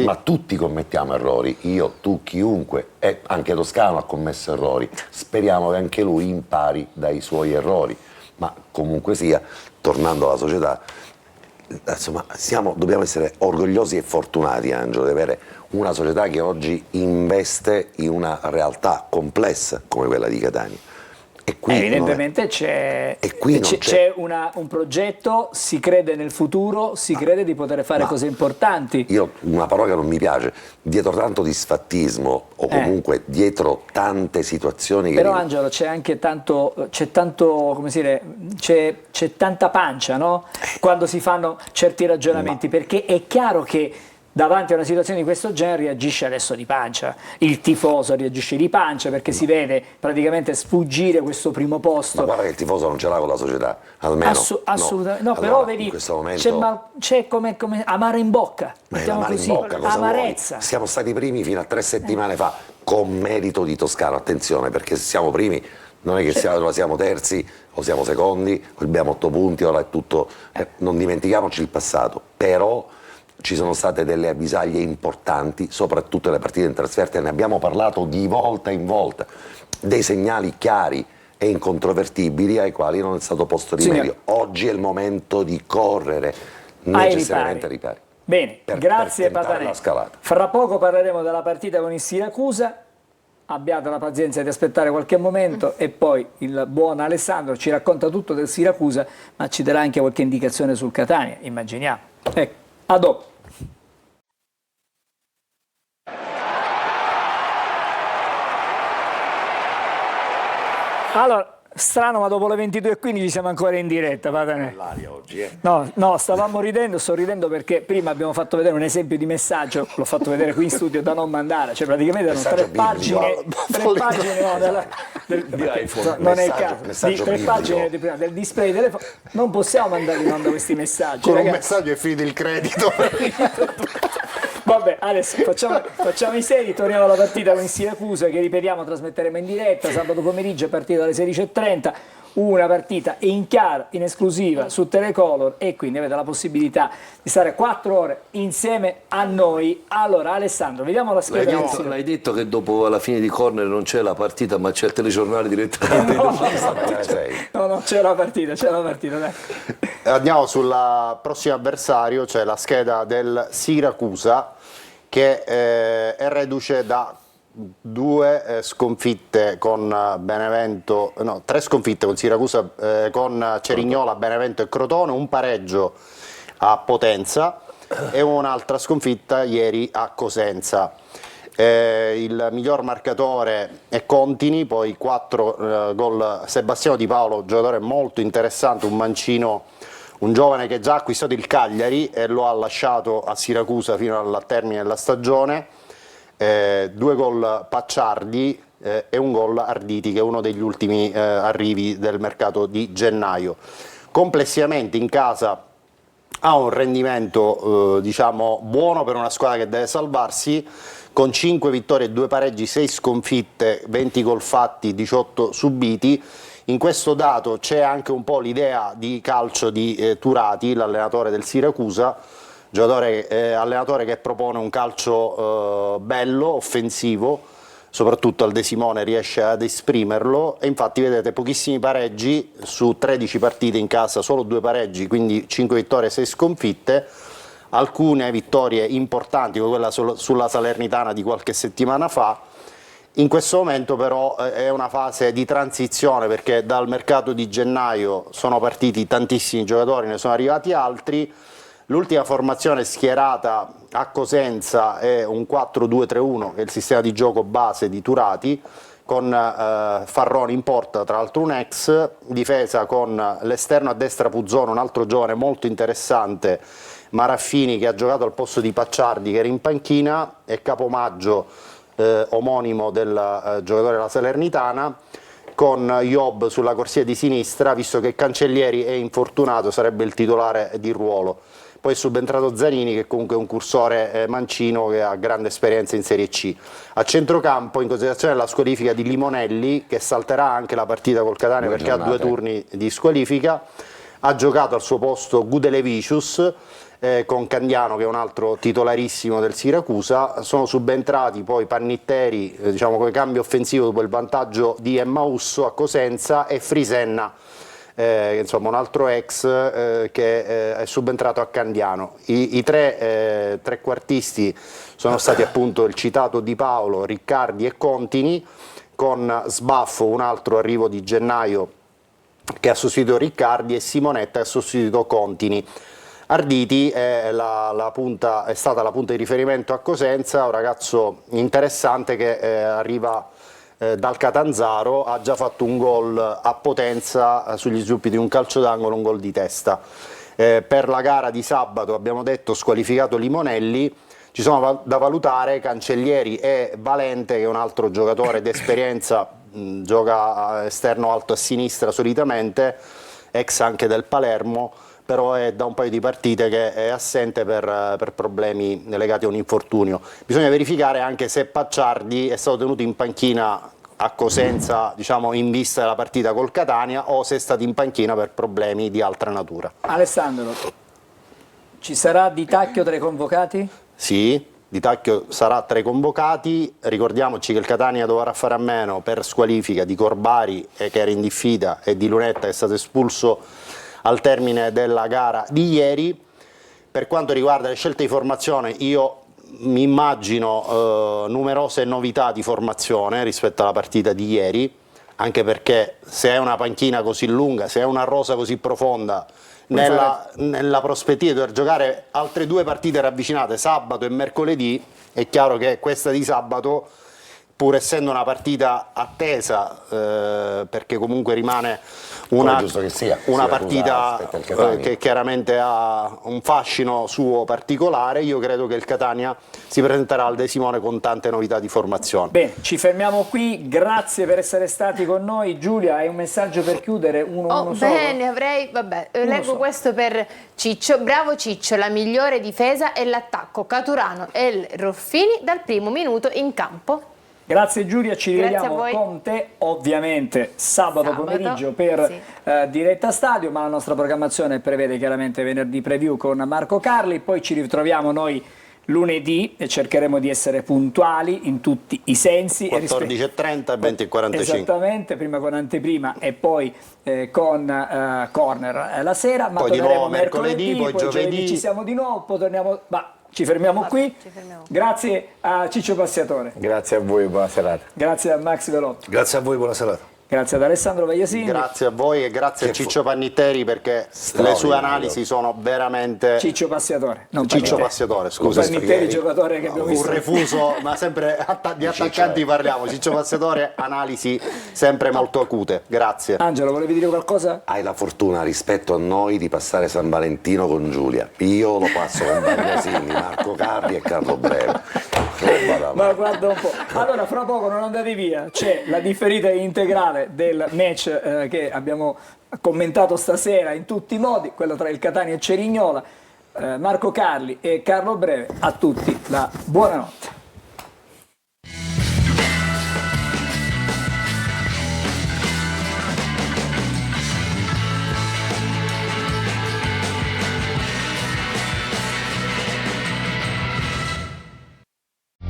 Ma tutti commettiamo errori, io, tu, chiunque, e anche Toscano ha commesso errori. Speriamo che anche lui impari dai suoi errori. Ma comunque sia, tornando alla società, insomma, dobbiamo essere orgogliosi e fortunati, Angelo, di avere una società che oggi investe in una realtà complessa come quella di Catania. E qui evidentemente c'è un progetto, si crede nel futuro, si crede di poter fare cose importanti. Io una parola che non mi piace, dietro tanto disfattismo o comunque dietro tante situazioni che... Però Angelo, c'è anche tanto, come si dire, c'è tanta pancia, no? Quando si fanno certi ragionamenti, perché è chiaro che davanti a una situazione di questo genere reagisce adesso di pancia, il tifoso reagisce di pancia perché si vede praticamente sfuggire questo primo posto. Ma guarda che il tifoso non ce l'ha con la società, almeno. Assolutamente, no, Allora, però vedi, in questo momento... c'è come amaro in bocca, mettiamo amaro così, in bocca, cosa amarezza. vuoi? Siamo stati primi fino a 3 settimane fa, con merito di Toscano, attenzione, perché se siamo primi non è che siamo terzi o siamo secondi, o abbiamo 8 punti, ora è tutto... non dimentichiamoci il passato, però... Ci sono state delle avvisaglie importanti, soprattutto le partite in trasferta, ne abbiamo parlato di volta in volta, dei segnali chiari e incontrovertibili ai quali non è stato posto rimedio. Oggi è il momento di correre necessariamente ai ripari. Bene, grazie Patanè. Scalata. Fra poco parleremo della partita con il Siracusa, abbiate la pazienza di aspettare qualche momento e poi il buon Alessandro ci racconta tutto del Siracusa, ma ci darà anche qualche indicazione sul Catania, immaginiamo. Ecco, a dopo. Allora, strano, ma dopo le 22:15 siamo ancora in diretta, Patanè. Oggi, No, stavamo ridendo, sto ridendo perché prima abbiamo fatto vedere un esempio di messaggio, l'ho fatto vedere qui in studio da non mandare, cioè praticamente erano 3 pagine, non è il caso, di 3 pagine del display telefono, non possiamo mandare in onda questi messaggi. Con ragazzi. un messaggio è finito il credito. Vabbè, adesso facciamo i seri, torniamo alla partita con il Siracusa che ripetiamo trasmetteremo in diretta sabato pomeriggio a partire dalle 16:30, una partita in chiaro, in esclusiva su Telecolor e quindi avete la possibilità di stare 4 ore insieme a noi. Allora Alessandro, vediamo la scheda. L'hai detto che dopo alla fine di corner non c'è la partita ma c'è il telegiornale direttamente. No, c'è la partita, dai. Andiamo sul prossimo avversario, cioè la scheda del Siracusa, che è reduce da 2 sconfitte con Benevento, no, 3 sconfitte con Siracusa, con Cerignola, Benevento e Crotone, un pareggio a Potenza e un'altra sconfitta ieri a Cosenza. Il miglior marcatore è Contini, poi 4 gol Sebastiano Di Paolo, giocatore molto interessante, un mancino, un giovane che ha già acquistato il Cagliari e lo ha lasciato a Siracusa fino al termine della stagione. 2 gol Pacciardi e un gol Arditi, che è uno degli ultimi arrivi del mercato di gennaio. Complessivamente in casa ha un rendimento diciamo buono per una squadra che deve salvarsi, con 5 vittorie e 2 pareggi, 6 sconfitte, 20 gol fatti, 18 subiti. In questo dato c'è anche un po' l'idea di calcio di Turati, l'allenatore del Siracusa, allenatore che propone un calcio bello, offensivo, soprattutto al De Simone riesce ad esprimerlo, e infatti vedete pochissimi pareggi su 13 partite in casa, solo 2 pareggi, quindi 5 vittorie e 6 sconfitte, alcune vittorie importanti come quella sulla Salernitana di qualche settimana fa. In questo momento però è una fase di transizione, perché dal mercato di gennaio sono partiti tantissimi giocatori, ne sono arrivati altri. L'ultima formazione schierata a Cosenza è un 4-2-3-1, che è il sistema di gioco base di Turati, con Farroni in porta, tra l'altro un ex, difesa con l'esterno a destra Puzzone, un altro giovane molto interessante, Maraffini, che ha giocato al posto di Pacciardi che era in panchina, e Capomaggio, omonimo del giocatore della Salernitana, con Job sulla corsia di sinistra, visto che Cancellieri è infortunato, sarebbe il titolare di ruolo. Poi è subentrato Zanini, che comunque è un cursore mancino che ha grande esperienza in Serie C. A centrocampo, in considerazione della squalifica di Limonelli, che salterà anche la partita col Catania perché ha 2 turni di squalifica, ha giocato al suo posto Gudelevicius, con Candiano, che è un altro titolarissimo del Siracusa. Sono subentrati poi Pannitteri, diciamo come cambio offensivo dopo il vantaggio di Emmausso a Cosenza, e Frisenna, insomma un altro ex che è subentrato a Candiano. I 3 trequartisti sono stati appunto il citato Di Paolo, Riccardi e Contini. con Sbaffo, un altro arrivo di gennaio che ha sostituito Riccardi, e Simonetta che ha sostituito Contini. Arditi è stata la punta di riferimento a Cosenza, un ragazzo interessante che arriva dal Catanzaro, ha già fatto un gol a Potenza sugli sviluppi di un calcio d'angolo, un gol di testa. Per la gara di sabato abbiamo detto squalificato Limonelli, ci sono da valutare Cancellieri e Valente, che è un altro giocatore d'esperienza, gioca esterno alto a sinistra solitamente, ex anche del Palermo, però è da un paio di partite che è assente per problemi legati a un infortunio. Bisogna verificare anche se Pacciardi è stato tenuto in panchina a Cosenza, diciamo, in vista della partita col Catania, o se è stato in panchina per problemi di altra natura. Alessandro, ci sarà Di Tacchio tra i convocati? Sì, Di Tacchio sarà tra i convocati. Ricordiamoci che il Catania dovrà fare a meno per squalifica di Corbari, che era in diffida, e di Lunetta, che è stato espulso al termine della gara di ieri. Per quanto riguarda le scelte di formazione, io mi immagino numerose novità di formazione rispetto alla partita di ieri, anche perché se è una panchina così lunga, se è una rosa così profonda, nella prospettiva di dover giocare altre 2 partite ravvicinate, sabato e mercoledì, è chiaro che questa di sabato, pur essendo una partita attesa, perché comunque rimane una partita che chiaramente ha un fascino suo particolare, io credo che il Catania si presenterà al De Simone con tante novità di formazione. Bene, ci fermiamo qui, grazie per essere stati con noi. Giulia, hai un messaggio per chiudere? Uno solo? Bene, leggo questo per Ciccio. Bravo Ciccio, la migliore difesa è l'attacco. Caturano e il Roffini dal primo minuto in campo. Grazie Giulia, ci Grazie rivediamo con te ovviamente sabato pomeriggio per Diretta Stadio, ma la nostra programmazione prevede chiaramente venerdì preview con Marco Carli, poi ci ritroviamo noi lunedì e cercheremo di essere puntuali in tutti i sensi. 14:30 e 20:45. Esattamente, prima con anteprima e poi con corner la sera, ma poi di torneremo nuovo mercoledì, poi giovedì ci siamo di nuovo, poi torniamo... Ci fermiamo qui, grazie a Ciccio Passiatore. Grazie a voi, buona serata. Grazie a Max Velotto. Grazie a voi, buona serata. Grazie ad Alessandro Vagliasini. Grazie a voi e grazie a Ciccio Pannitteri, perché le sue analisi sono veramente... Ciccio Passiatore. Non Ciccio Passiatore, scusa. Pannitteri, giocatore che abbiamo visto. Un refuso, ma sempre di attaccanti parliamo. Ciccio Passiatore, analisi sempre molto acute. Grazie. Angelo, volevi dire qualcosa? Hai la fortuna rispetto a noi di passare San Valentino con Giulia. Io lo passo con Vagliasini, Marco Carli e Carlo Breve. Ma guarda un po'. Allora, fra poco non andate via, c'è la differita integrale del match che abbiamo commentato stasera in tutti i modi, quello tra il Catania e Cerignola. Marco Carli e Carlo Breve, a tutti la buonanotte.